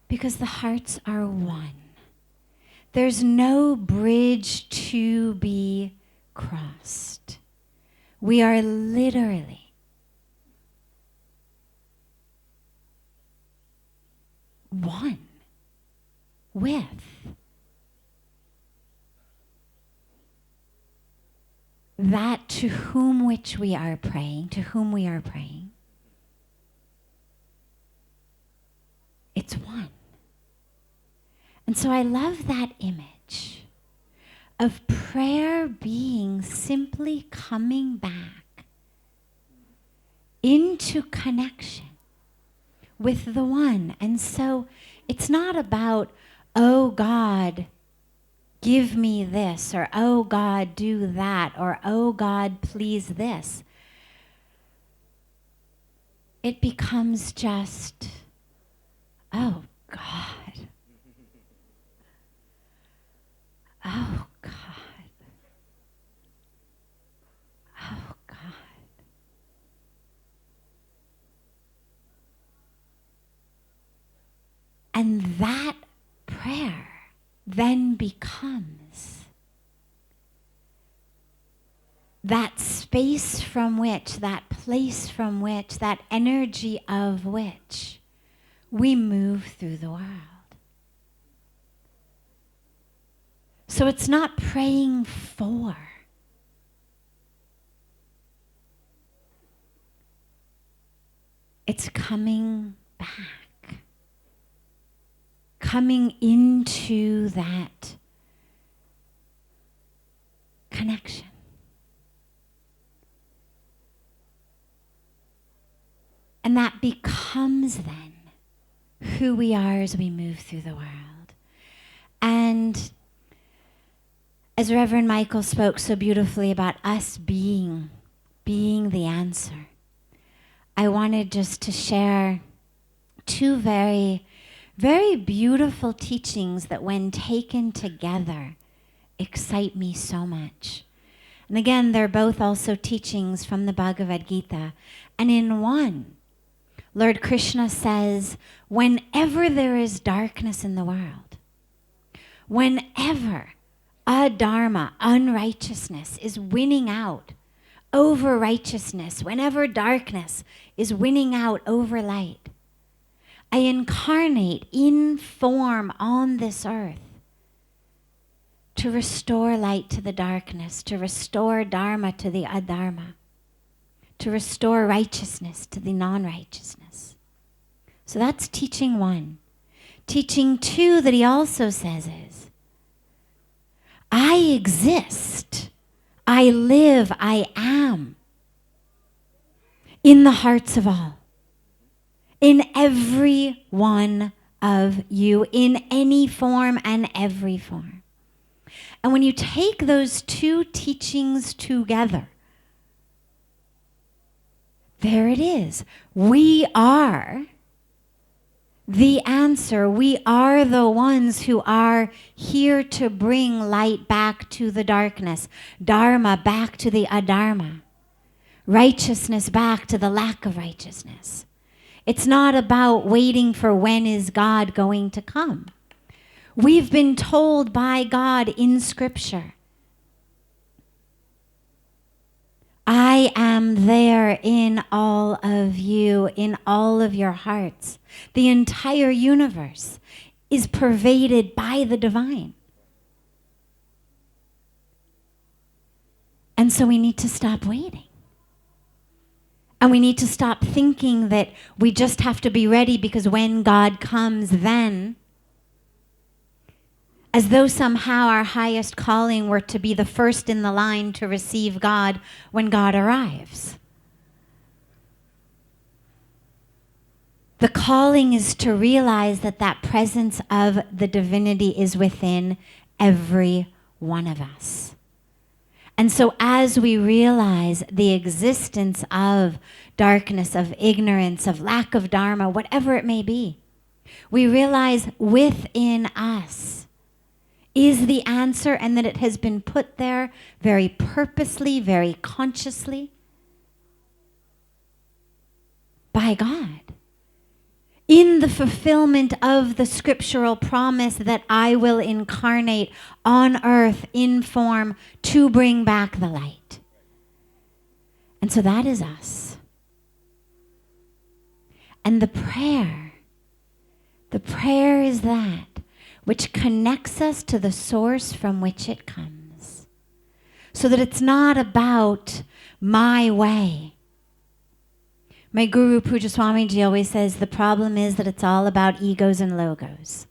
Because the hearts are one. There's no bridge to be crossed. We are literally one with that to whom which we are praying, to whom we are praying. It's one. And so I love that image of prayer being simply coming back into connection with the one. And so it's not about, oh God, give me this, or oh God, do that, or oh God, please this. It becomes just, oh God. Oh God. Oh God. And that prayer then becomes that space from which, that place from which, that energy of which we move through the world. So it's not praying for. It's coming back. Coming into that connection. And that becomes then who we are as we move through the world. And as Reverend Michael spoke so beautifully about us being the answer, I wanted just to share two very, very beautiful teachings that when taken together excite me so much. And again, they're both also teachings from the Bhagavad Gita. And in one, Lord Krishna says, whenever there is darkness in the world, whenever adharma, unrighteousness, is winning out over righteousness, whenever darkness is winning out over light, I incarnate in form on this earth to restore light to the darkness, to restore dharma to the adharma, to restore righteousness to the non-righteousness. So that's teaching one. Teaching two that he also says is, I exist, I live, I am in the hearts of all, in every one of you, in any form and every form. And when you take those two teachings together, there it is. We are the answer. We are the ones who are here to bring light back to the darkness, dharma back to the adharma, righteousness back to the lack of righteousness. It's not about waiting for when is God going to come. We've been told by God in Scripture, I am there in all of you, in all of your hearts. The entire universe is pervaded by the divine. And so we need to stop waiting. And we need to stop thinking that we just have to be ready because when God comes, then, as though somehow our highest calling were to be the first in the line to receive God when God arrives. The calling is to realize that that presence of the divinity is within every one of us. And so as we realize the existence of darkness, of ignorance, of lack of dharma, whatever it may be, we realize within us is the answer, and that it has been put there very purposely, very consciously by God, in the fulfillment of the scriptural promise that I will incarnate on earth in form to bring back the light. And so that is us. And the prayer is that which connects us to the source from which it comes. So that it's not about my way. My guru Puja Swamiji always says the problem is that it's all about egos and logos.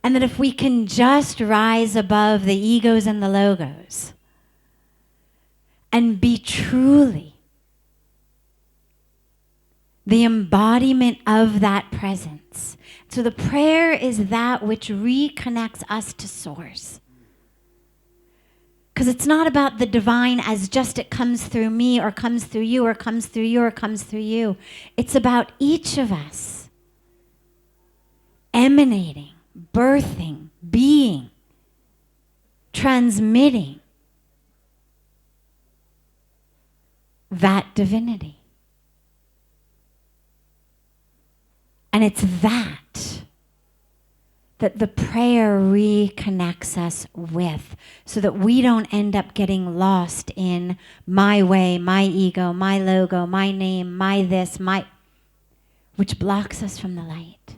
And that if we can just rise above the egos and the logos and be truly the embodiment of that presence. So the prayer is that which reconnects us to source. Because it's not about the divine as just it comes through me or comes through you or comes through you or comes through you. It's about each of us emanating, birthing, being, transmitting that divinity. And it's that the prayer reconnects us with, so that we don't end up getting lost in my way, my ego, my logo, my name, my this, my, which blocks us from the light.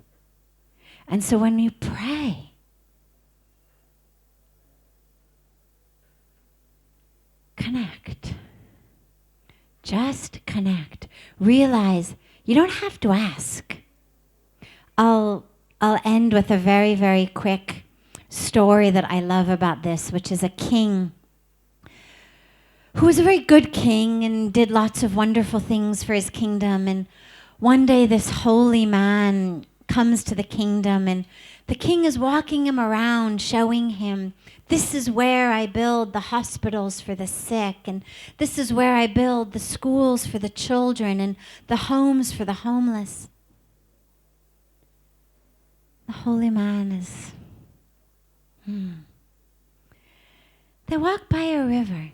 And so when you pray, connect. Just connect. Realize you don't have to ask. I'll end with a very, very quick story that I love about this, which is a king who was a very good king and did lots of wonderful things for his kingdom. And one day this holy man comes to the kingdom, and the king is walking him around, showing him, this is where I build the hospitals for the sick, and this is where I build the schools for the children and the homes for the homeless. The holy man is... They walk by a river.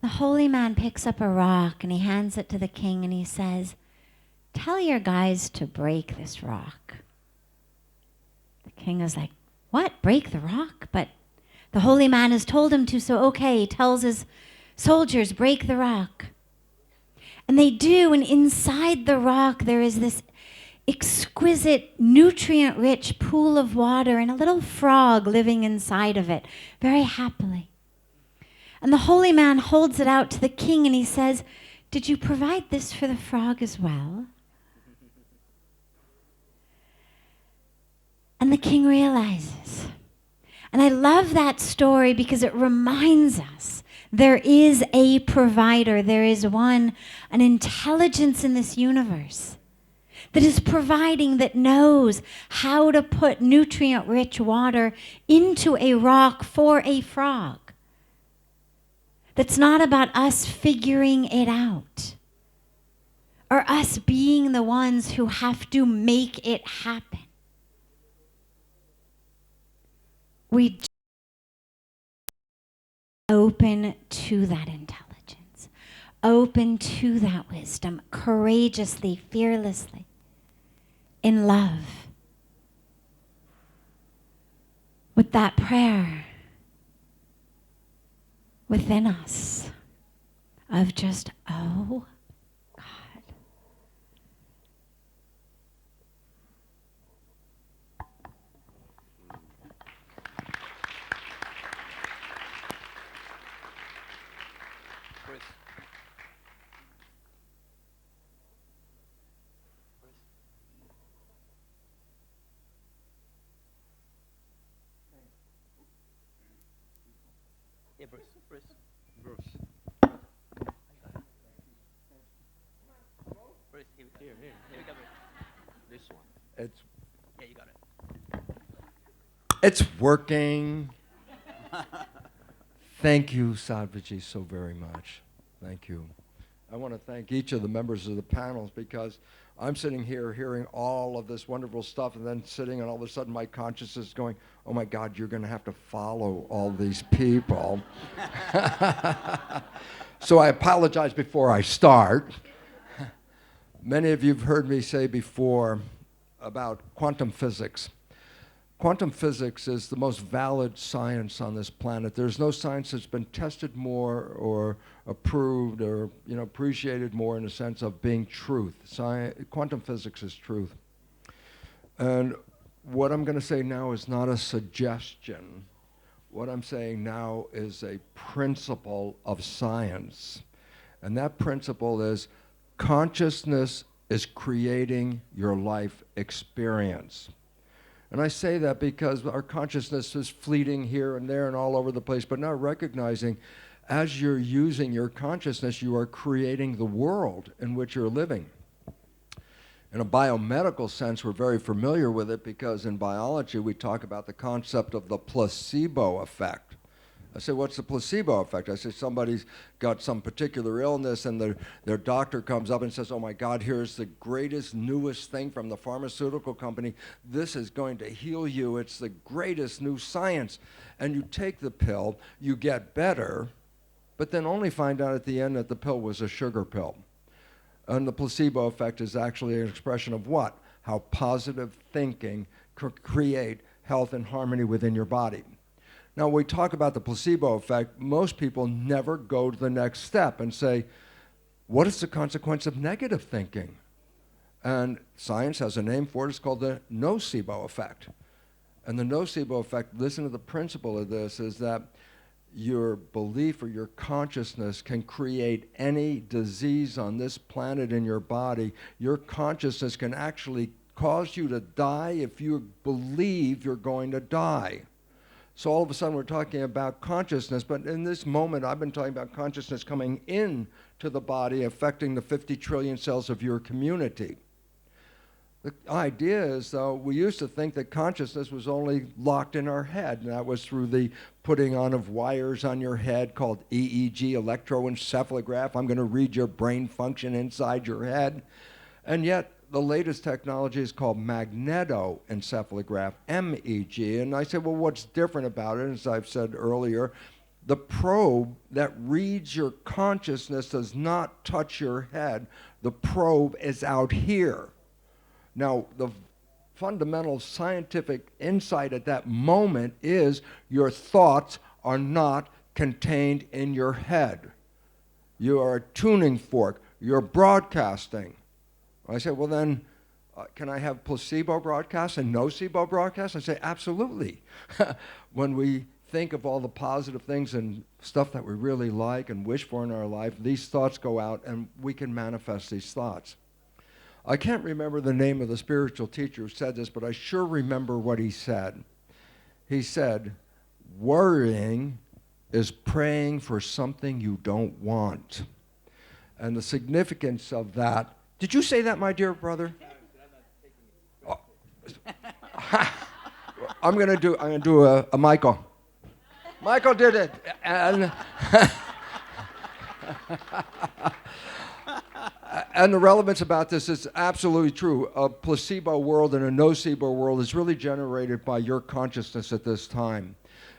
The holy man picks up a rock and he hands it to the king and he says, tell your guys to break this rock. The king is like, what? Break the rock? But the holy man has told him to, so okay, he tells his soldiers, break the rock. And they do, and inside the rock there is this exquisite, nutrient-rich pool of water and a little frog living inside of it, very happily. And the holy man holds it out to the king and he says, did you provide this for the frog as well? And the king realizes. And I love that story because it reminds us there is a provider, there is one, an intelligence in this universe that is providing, that knows how to put nutrient-rich water into a rock for a frog. That's not about us figuring it out. or us being the ones who have to make it happen. We open to that intelligence, open to that wisdom, courageously, fearlessly, in love, with that prayer within us of just, oh, God. Yeah, Bruce. Bruce, here we go. This one. It's Yeah, you got it. it's working. Thank you, Sadhviji, so very much. Thank you. I want to thank each of the members of the panels because I'm sitting here hearing all of this wonderful stuff and then sitting and all of a sudden my consciousness is going, oh my God, you're going to have to follow all these people. So I apologize before I start. Many of you have heard me say before about quantum physics. Quantum physics is the most valid science on this planet. There's no science that's been tested more or approved or appreciated more in the sense of being truth. Quantum physics is truth. And what I'm going to say now is not a suggestion. What I'm saying now is a principle of science. And that principle is consciousness is creating your life experience. And I say that because our consciousness is fleeting here and there and all over the place, but not recognizing as you're using your consciousness, you are creating the world in which you're living. In a biomedical sense, we're very familiar with it because in biology, we talk about the concept of the placebo effect. I say, what's the placebo effect? I say, somebody's got some particular illness and their doctor comes up and says, oh my God, here's the greatest, newest thing from the pharmaceutical company. This is going to heal you. It's the greatest new science. And you take the pill, you get better, but then only find out at the end that the pill was a sugar pill. And the placebo effect is actually an expression of what? How positive thinking create health and harmony within your body. Now, when we talk about the placebo effect, most people never go to the next step and say, what is the consequence of negative thinking? And science has a name for it. It's called the nocebo effect. And the nocebo effect, listen to the principle of this, is that your belief or your consciousness can create any disease on this planet in your body. Your consciousness can actually cause you to die if you believe you're going to die. So all of a sudden we're talking about consciousness, but in this moment I've been talking about consciousness coming in to the body, affecting the 50 trillion cells of your community. The idea is, though, we used to think that consciousness was only locked in our head, and that was through the putting on of wires on your head called EEG, electroencephalograph. I'm going to read your brain function inside your head. And yet, the latest technology is called magnetoencephalograph, MEG. And I said, well, what's different about it? As I've said earlier, the probe that reads your consciousness does not touch your head. The probe is out here. Now, the fundamental scientific insight at that moment is your thoughts are not contained in your head. You are a tuning fork. You're broadcasting. I said, well then, can I have placebo broadcasts and nocebo broadcasts? I say, absolutely. When we think of all the positive things and stuff that we really like and wish for in our life, these thoughts go out and we can manifest these thoughts. I can't remember the name of the spiritual teacher who said this, but I sure remember what he said. He said, worrying is praying for something you don't want. And the significance of that. Did you say that, my dear brother? Oh. I'm going to do a Michael. Michael did it. And And the relevance about this is absolutely true. A placebo world and a nocebo world is really generated by your consciousness at this time.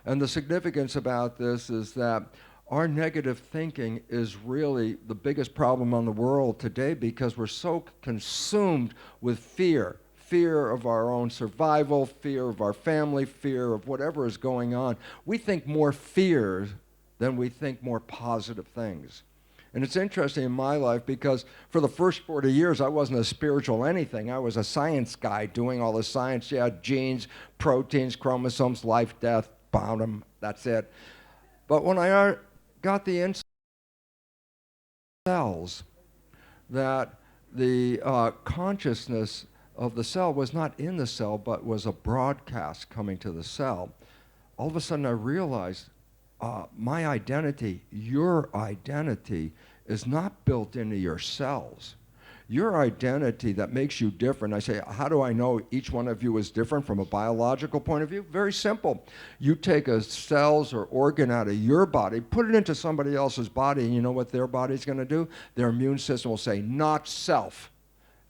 And the significance about this is that our negative thinking is really the biggest problem on the world today because we're so consumed with fear. Fear of our own survival, fear of our family, fear of whatever is going on. We think more fear than we think more positive things. And it's interesting in my life because for the first 40 years, I wasn't a spiritual anything. I was a science guy doing all the science. Yeah, genes, proteins, chromosomes, life, death, bottom, that's it. But when I got the insight cells that the consciousness of the cell was not in the cell, but was a broadcast coming to the cell, all of a sudden I realized my identity, your identity, is not built into your cells. Your identity that makes you different, I say, how do I know each one of you is different from a biological point of view? Very simple. You take a cells or organ out of your body, put it into somebody else's body, and you know what their body's going to do? Their immune system will say, not self,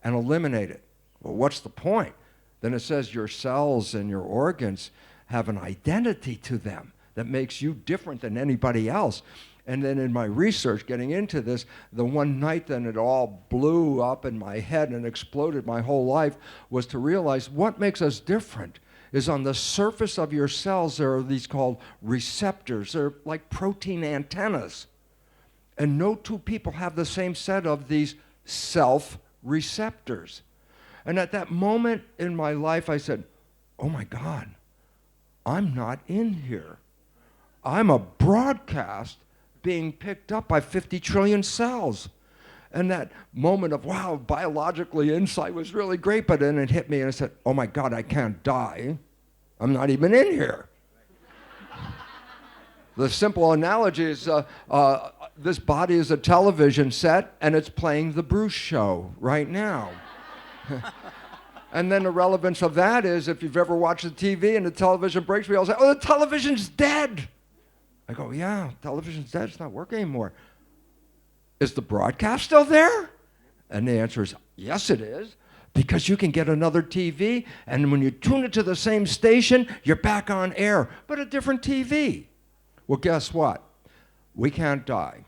and eliminate it. Well, what's the point? Then it says your cells and your organs have an identity to them that makes you different than anybody else. And then in my research, getting into this, the one night then it all blew up in my head and exploded my whole life was to realize what makes us different is on the surface of your cells there are these called receptors. They're like protein antennas. And no two people have the same set of these self-receptors. And at that moment in my life, I said, oh my God, I'm not in here. I'm a broadcast being picked up by 50 trillion cells. And that moment of, wow, biologically insight was really great, but then it hit me and I said, oh my God, I can't die. I'm not even in here. The simple analogy is this body is a television set and it's playing the Bruce Show right now. And then the relevance of that is if you've ever watched the TV and the television breaks, we all say, oh, the television's dead. I go, yeah, television's dead, it's not working anymore. Is the broadcast still there? And the answer is, yes it is, because you can get another TV, and when you tune it to the same station, you're back on air, but a different TV. Well, guess what? We can't die.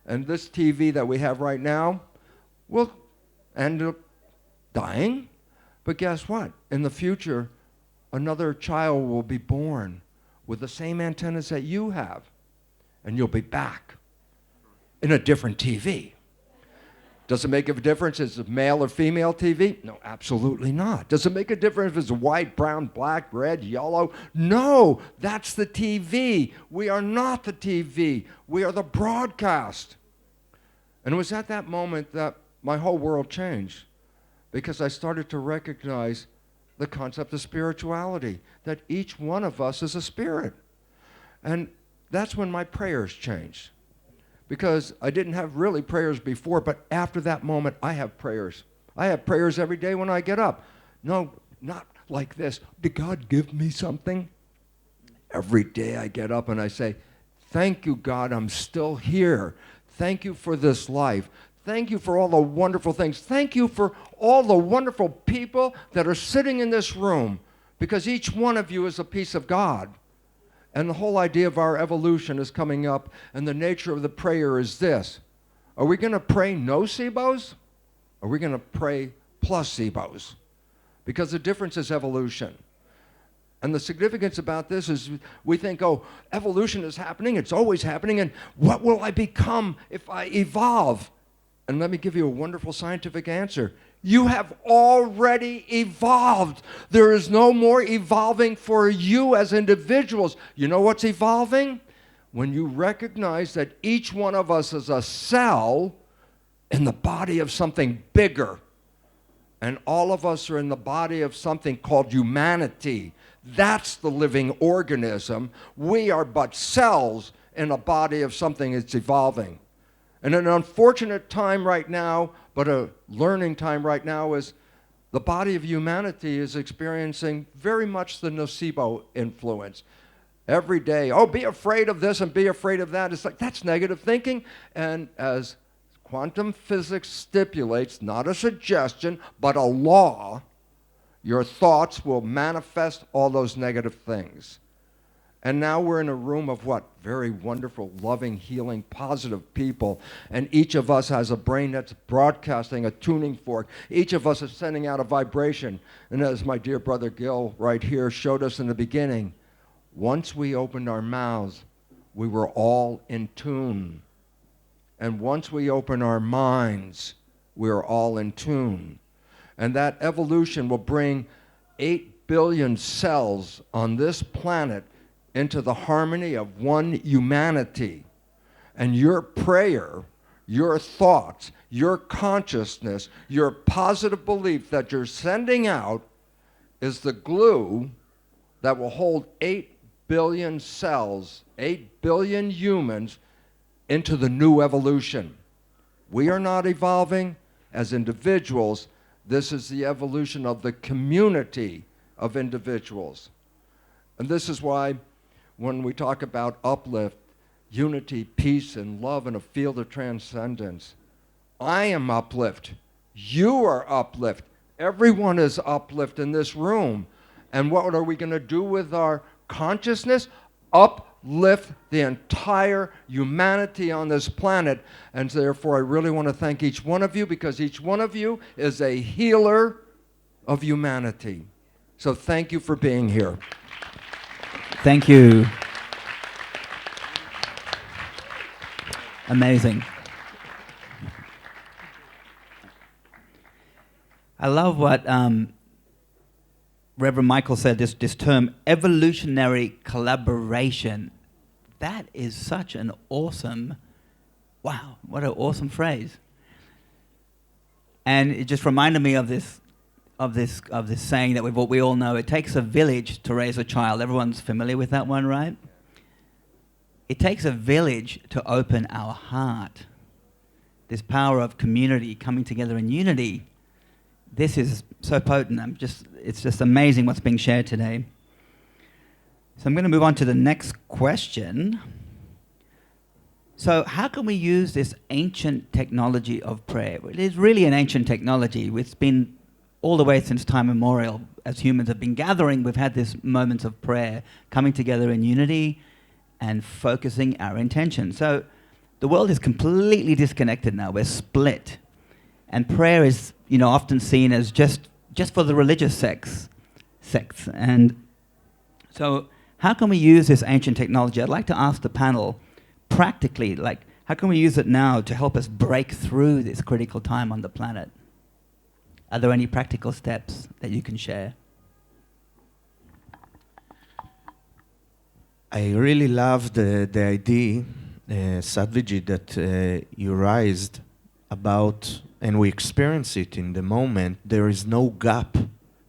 And this TV that we have right now will end up dying, but guess what? In the future, another child will be born with the same antennas that you have, and you'll be back in a different TV. Does it make a difference if it's male or female TV? No, absolutely not. Does it make a difference if it's white, brown, black, red, yellow? No, that's the TV. We are not the TV. We are the broadcast. And it was at that moment that my whole world changed because I started to recognize the concept of spirituality, that each one of us is a spirit. And that's when my prayers changed. Because I didn't have really prayers before, but after that moment, I have prayers. I have prayers every day when I get up. No, not like this. Did God give me something? Every day I get up and I say, thank you, God, I'm still here. Thank you for this life. Thank you for all the wonderful things. Thank you for all the wonderful people that are sitting in this room, because each one of you is a piece of God. And the whole idea of our evolution is coming up, and the nature of the prayer is this. Are we going to pray nocebos? Or are we going to pray placebos? Because the difference is evolution. And the significance about this is we think, oh, evolution is happening, it's always happening, and what will I become if I evolve? And let me give you a wonderful scientific answer. You have already evolved. There is no more evolving for you as individuals. You know what's evolving? When you recognize that each one of us is a cell in the body of something bigger. And all of us are in the body of something called humanity. That's the living organism. We are but cells in a body of something that's evolving. And an unfortunate time right now, but a learning time right now, is the body of humanity is experiencing very much the nocebo influence. Every day, oh, be afraid of this and be afraid of that. It's like, that's negative thinking. And as Quantum physics stipulates, not a suggestion, but a law, your thoughts will manifest all those negative things. And now we're in a room of what? Very wonderful, loving, healing, positive people. And each of us has a brain that's broadcasting a tuning fork. Each of us is sending out a vibration. And as my dear brother Gil right here showed us in the beginning, once we opened our mouths, we were all in tune. And once we open our minds, we are all in tune. And that evolution will bring 8 billion cells on this planet into the harmony of one humanity. And your prayer, your thoughts, your consciousness, your positive belief that you're sending out is the glue that will hold 8 billion cells, 8 billion humans into the new evolution. We are not evolving as individuals. This is the evolution of the community of individuals. And this is why when we talk about uplift, unity, peace, and love in a field of transcendence, I am uplift. You are uplift. Everyone is uplift in this room. And what are we going to do with our consciousness? Uplift the entire humanity on this planet. And therefore, I really want to thank each one of you, because each one of you is a healer of humanity. So thank you for being here. Thank you. Amazing. I love what Reverend Michael said, this term, evolutionary collaboration. That is such an awesome, wow, what an awesome phrase. And it just reminded me of this saying that we all know. It takes a village to raise a child. Everyone's familiar with that one, right? It takes a village to open our heart. This power of community coming together in unity. This is so potent. It's just amazing what's being shared today. So I'm going to move on to the next question. So how can we use this ancient technology of prayer? It is really an ancient technology. It's been all the way since time immemorial. As humans have been gathering, we've had this moments of prayer, coming together in unity and focusing our intention. So the world is completely disconnected now. We're split. And prayer is, often seen as just for the religious sects. And so how can we use this ancient technology? I'd like to ask the panel, practically, how can we use it now to help us break through this critical time on the planet? Are there any practical steps that you can share? I really love the idea, Sadhviji, that you raised about, and we experience it in the moment, there is no gap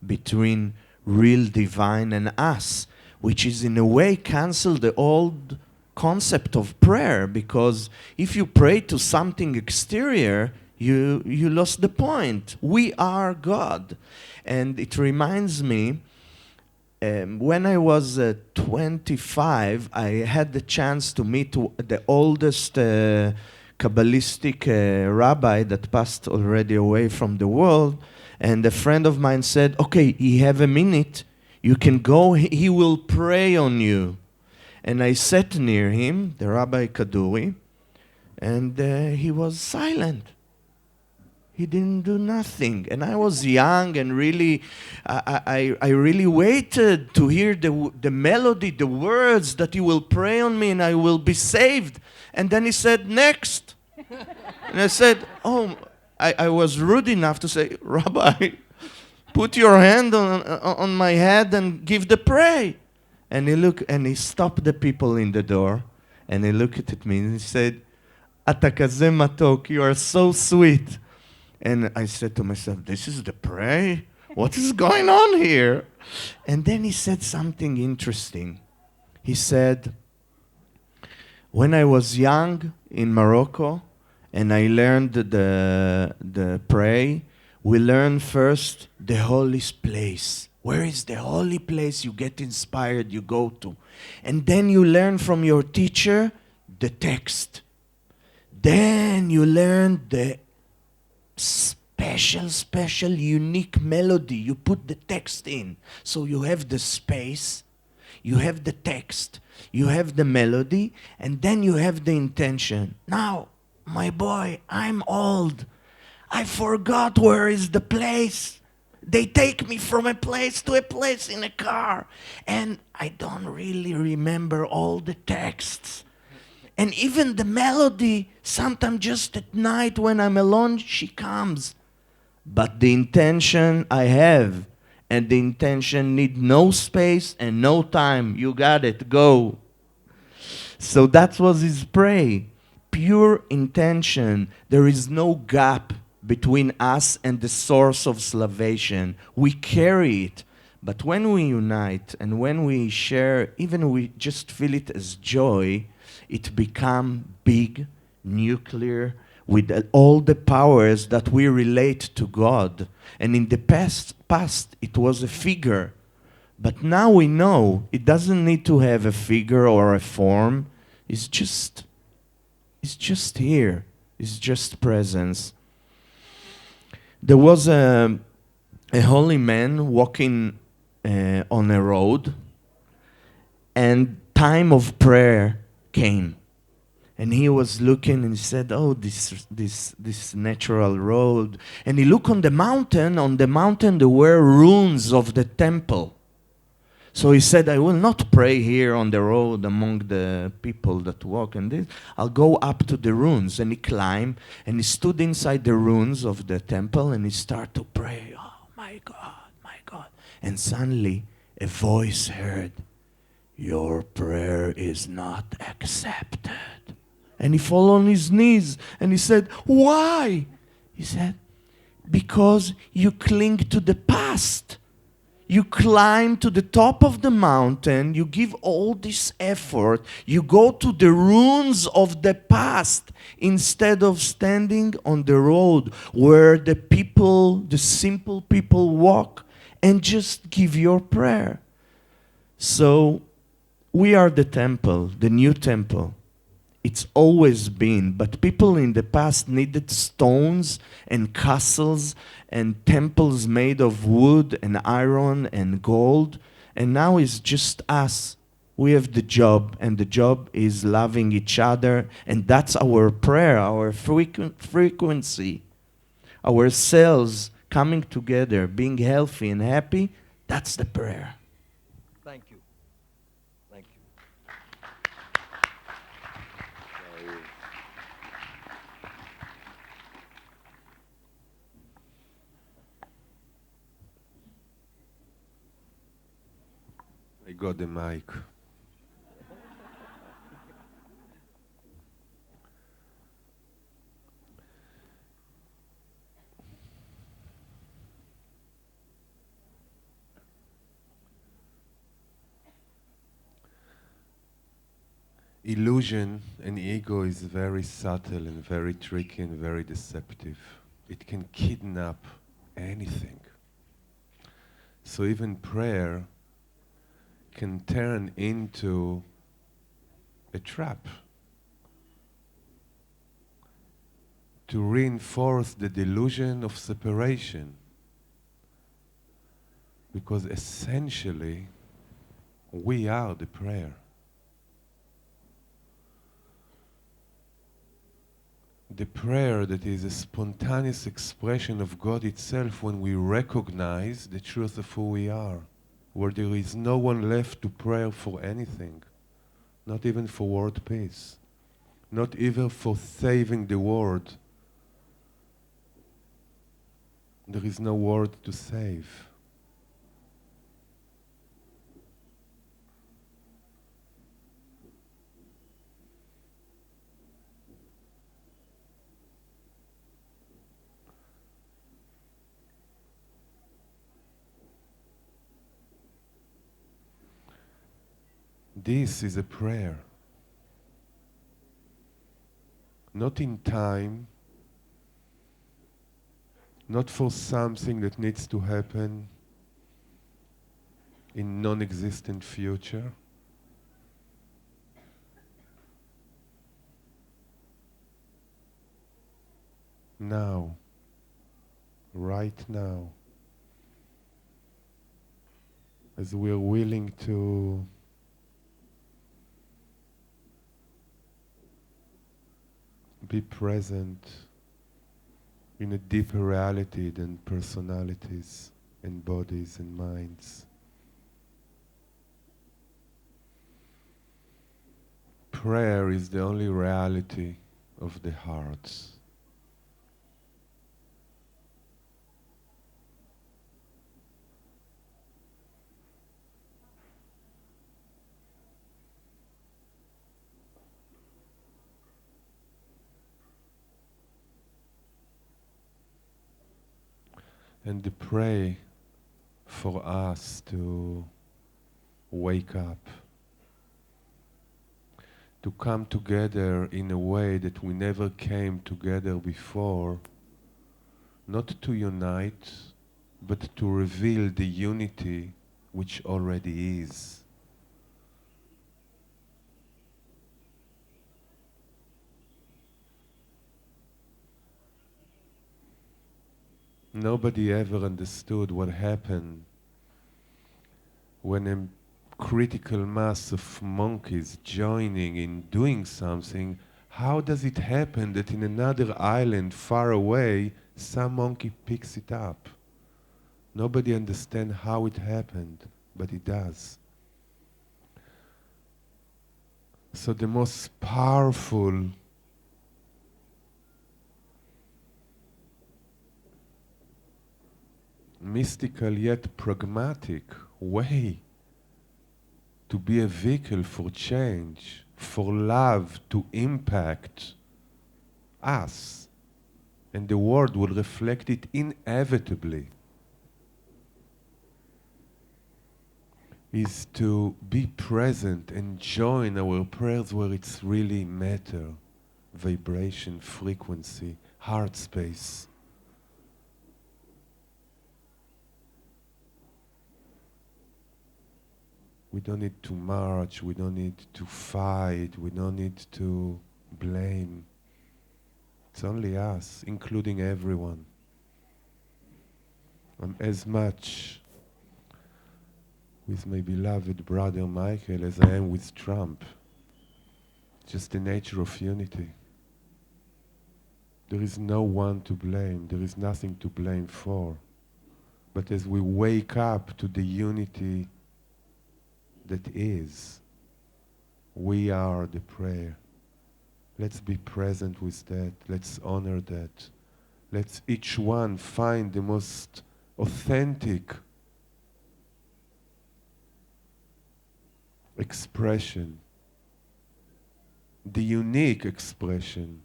between real divine and us, which is in a way cancel the old concept of prayer, because if you pray to something exterior, you lost the point. We are God. And it reminds me, when I was 25, I had the chance to meet the oldest Kabbalistic rabbi that passed already away from the world. And a friend of mine said, okay, you have a minute, you can go, he will pray on you. And I sat near him, the Rabbi Kaduri, and he was silent. He didn't do nothing. And I was young and really, I really waited to hear the melody, the words that he will pray on me and I will be saved. And then he said, next. And I said, I was rude enough to say, Rabbi, put your hand on my head and give the prayer. And he stopped the people in the door and he looked at me and he said, Ata kaze matok, you are so sweet. And I said to myself, this is the prayer? What is going on here? And then he said something interesting. He said, when I was young in Morocco and I learned the prayer, we learned first the holy place. Where is the holy place you get inspired, you go to? And then you learn from your teacher the text. Then you learn the special, unique melody. You put the text in. So you have the space, you have the text, you have the melody, and then you have the intention. Now, my boy, I'm old. I forgot where is the place. They take me from a place to a place in a car, and I don't really remember all the texts. And even the melody, sometimes just at night when I'm alone, she comes. But the intention I have, and the intention need no space and no time. You got it, go. So that was his prayer. Pure intention. There is no gap between us and the source of salvation. We carry it. But when we unite and when we share, even we just feel it as joy, it becomes big, nuclear, with all the powers that we relate to God. And in the past, it was a figure. But now we know it doesn't need to have a figure or a form. It's just here. It's just presence. There was a holy man walking on a road, and time of prayer came. And he was looking and he said, oh, this natural road. And he looked on the mountain. On the mountain there were ruins of the temple. So he said, I will not pray here on the road among the people that walk and this. I'll go up to the ruins. And he climbed and he stood inside the ruins of the temple and he started to pray. Oh, my God, my God. And suddenly a voice heard, your prayer is not accepted. And he fell on his knees and he said, why? He said, because you cling to the past. You climb to the top of the mountain, you give all this effort, you go to the ruins of the past instead of standing on the road where the people, the simple people walk and just give your prayer. So we are the temple, the new temple. It's always been, but people in the past needed stones and castles and temples made of wood and iron and gold, and now it's just us. We have the job, and the job is loving each other, and that's our prayer, our frequency, our cells coming together, being healthy and happy. That's the prayer. Thank you. Thank you. I got the mic. Illusion and ego is very subtle and very tricky and very deceptive. It can kidnap anything. So even prayer can turn into a trap to reinforce the delusion of separation, because essentially we are the prayer. The prayer that is a spontaneous expression of God itself when we recognize the truth of who we are, where there is no one left to pray for anything, not even for world peace, not even for saving the world. There is no world to save. This is a prayer. Not in time, not for something that needs to happen in non-existent future. now, right now, as we are willing to be present in a deeper reality than personalities and bodies and minds. Prayer is the only reality of the hearts. And to pray for us to wake up, to come together in a way that we never came together before, not to unite, but to reveal the unity which already is. Nobody ever understood what happened when a critical mass of monkeys joining in doing something. How does it happen that in another island far away, some monkey picks it up? Nobody understands how it happened, but it does. So the most powerful mystical yet pragmatic way to be a vehicle for change, for love to impact us, and the world will reflect it inevitably, is to be present and join our prayers where it's really matter, vibration, frequency, heart space. We don't need to march, we don't need to fight, we don't need to blame. It's only us, including everyone. I'm as much with my beloved brother Michael as I am with Trump. Just the nature of unity. There is no one to blame, there is nothing to blame for. But as we wake up to the unity that is, we are the prayer. Let's be present with that. Let's honor that. Let's each one find the most authentic expression, the unique expression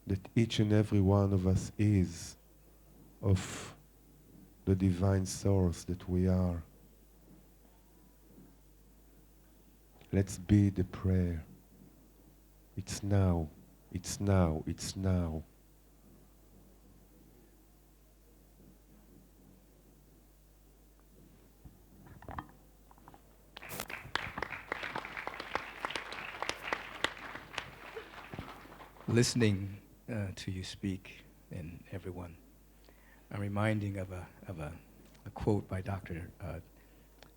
that each and every one of us is of the divine source that we are. Let's be the prayer. It's now, it's now, it's now. Listening to you speak, and everyone, I'm reminding of a quote by Dr.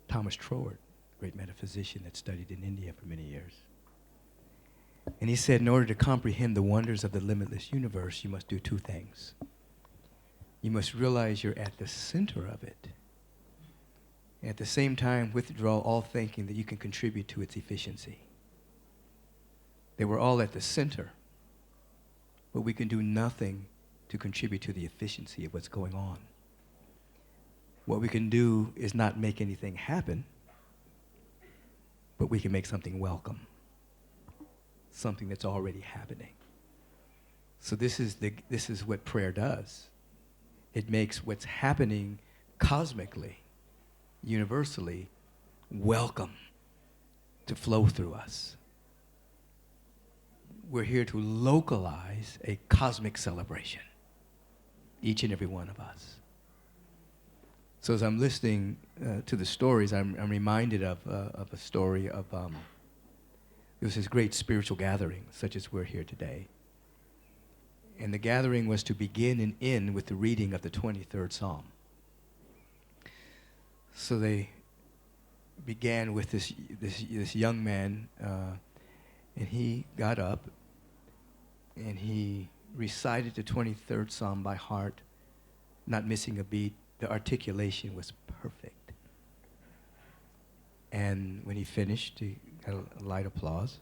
Thomas Troward, great metaphysician that studied in India for many years. And he said, in order to comprehend the wonders of the limitless universe, you must do two things. You must realize you're at the center of it. At the same time, withdraw all thinking that you can contribute to its efficiency. They were all at the center, but we can do nothing to contribute to the efficiency of what's going on. What we can do is not make anything happen, but we can make something welcome, something that's already happening. So this is what prayer does. It makes what's happening cosmically, universally, welcome to flow through us. We're here to localize a cosmic celebration, each and every one of us. So as I'm listening to the stories, I'm reminded of a story of, there was this great spiritual gathering, such as we're here today. And the gathering was to begin and end with the reading of the 23rd Psalm. So they began with this young man, and he got up and he recited the 23rd Psalm by heart, not missing a beat. The articulation was perfect. And when he finished, he got a light applause.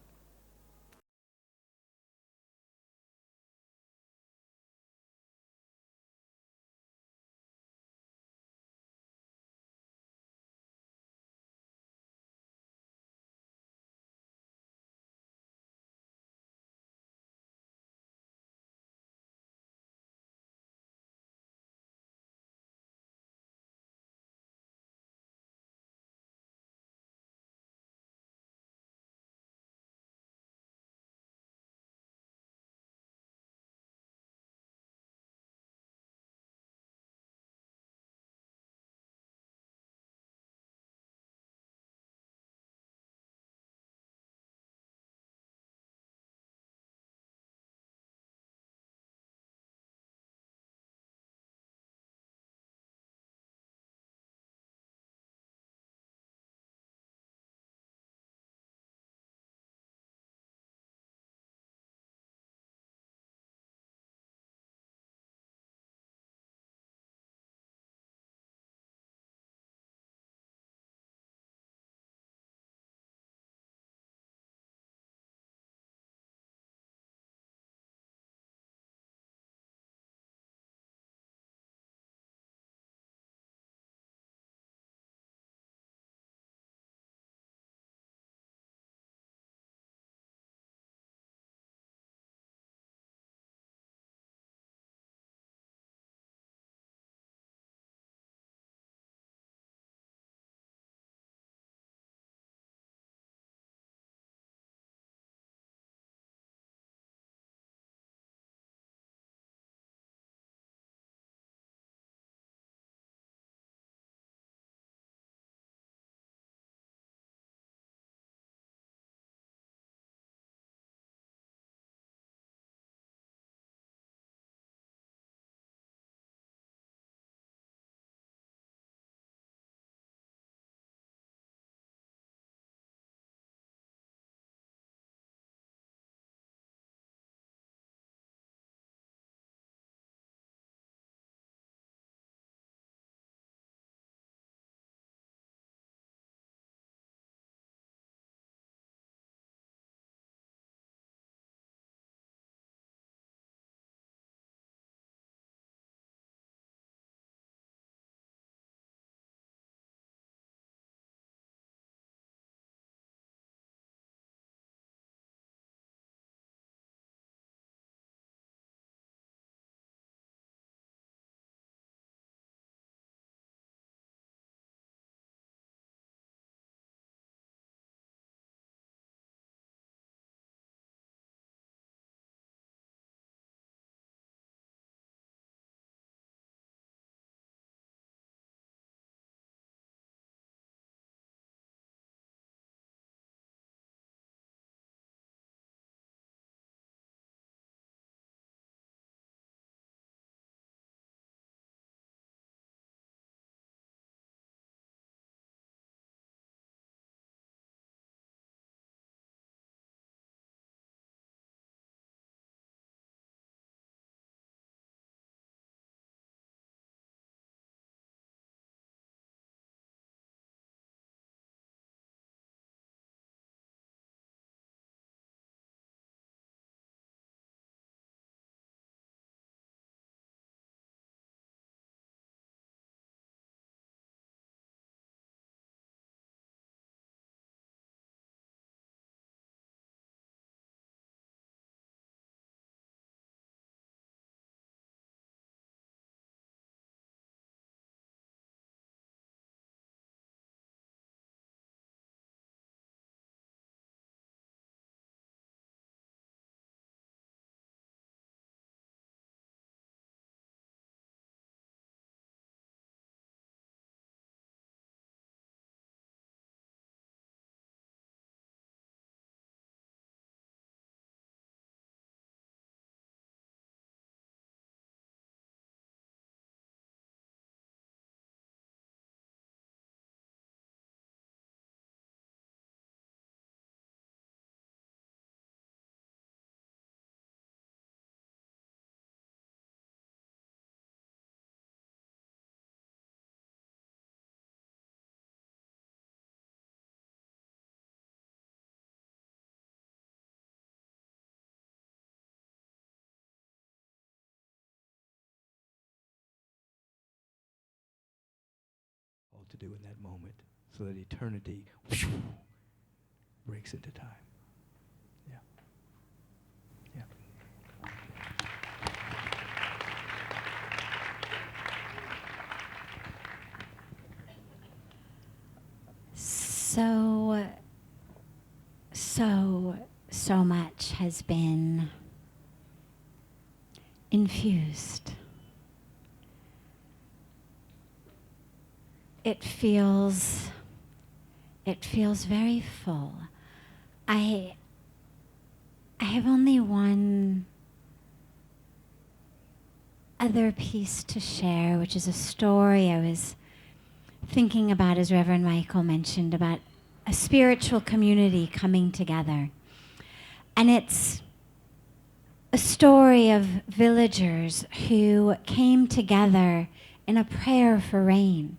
to do in that moment, so that eternity breaks into time. Yeah. Yeah. So much has been infused. It feels very full. I have only one other piece to share, which is a story I was thinking about, as Reverend Michael mentioned, about a spiritual community coming together. And it's a story of villagers who came together in a prayer for rain,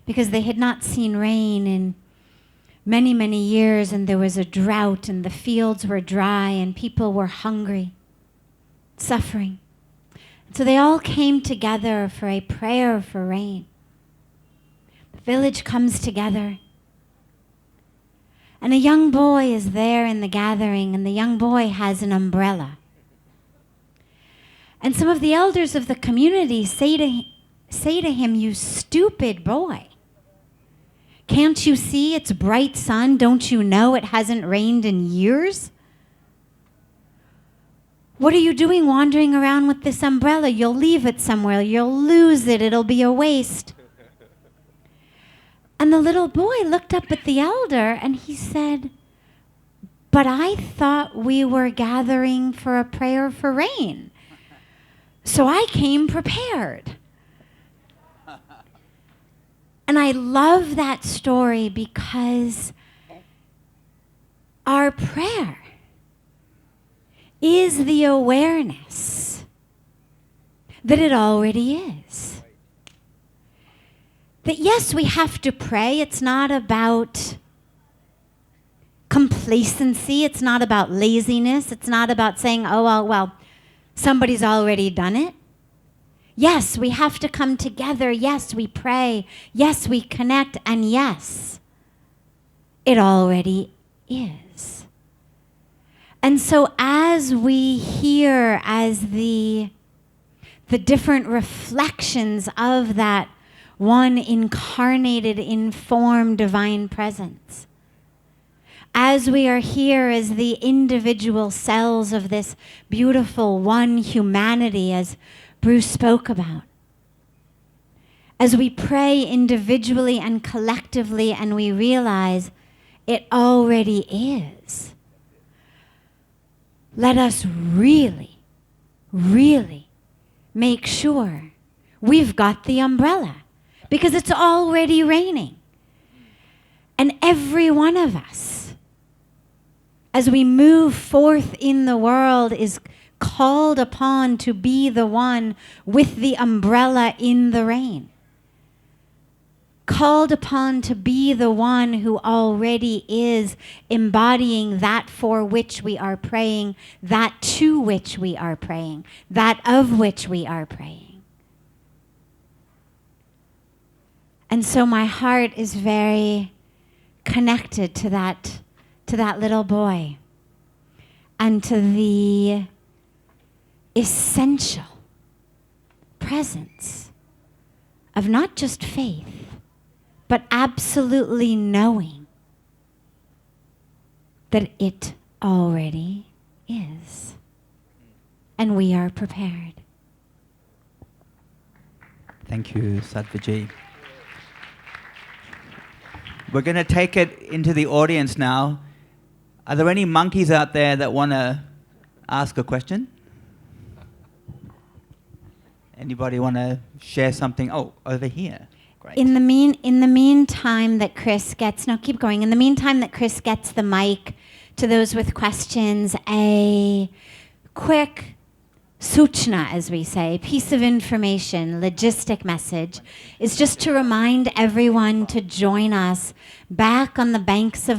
because they had not seen rain in many, many years, and there was a drought, and the fields were dry, and people were hungry, suffering. So they all came together for a prayer for rain. The village comes together, and a young boy is there in the gathering, and the young boy has an umbrella. And some of the elders of the community say to him, "You stupid boy. Can't you see it's bright sun? Don't you know it hasn't rained in years? What are you doing wandering around with this umbrella? You'll leave it somewhere. You'll lose it. It'll be a waste." And the little boy looked up at the elder and he said, "But I thought we were gathering for a prayer for rain. So I came prepared." And I love that story because our prayer is the awareness that it already is. That yes, we have to pray. It's not about complacency. It's not about laziness. It's not about saying, "Oh, well, somebody's already done it." Yes, we have to come together. Yes, we pray. Yes, we connect. And yes, it already is. And so as we hear, as the different reflections of that one incarnated, informed divine presence, as we are here as the individual cells of this beautiful one humanity, as Bruce spoke about, as we pray individually and collectively and we realize it already is, let us really, really make sure we've got the umbrella, because it's already raining. And every one of us, as we move forth in the world, is called upon to be the one with the umbrella in the rain. Called upon to be the one who already is embodying that for which we are praying, that to which we are praying, that of which we are praying. And so my heart is very connected to that little boy and to the essential presence of not just faith, but absolutely knowing that it already is. And we are prepared. Thank you, Sadhvi. We're going to take it into the audience now. Are there any monkeys out there that want to ask a question? Anybody want to share something? Oh, over here. Great. In the meantime that Chris gets, no, keep going. In the meantime that Chris gets the mic to those with questions, a quick suchna, as we say, piece of information, logistic message, is just to remind everyone to join us back on the banks of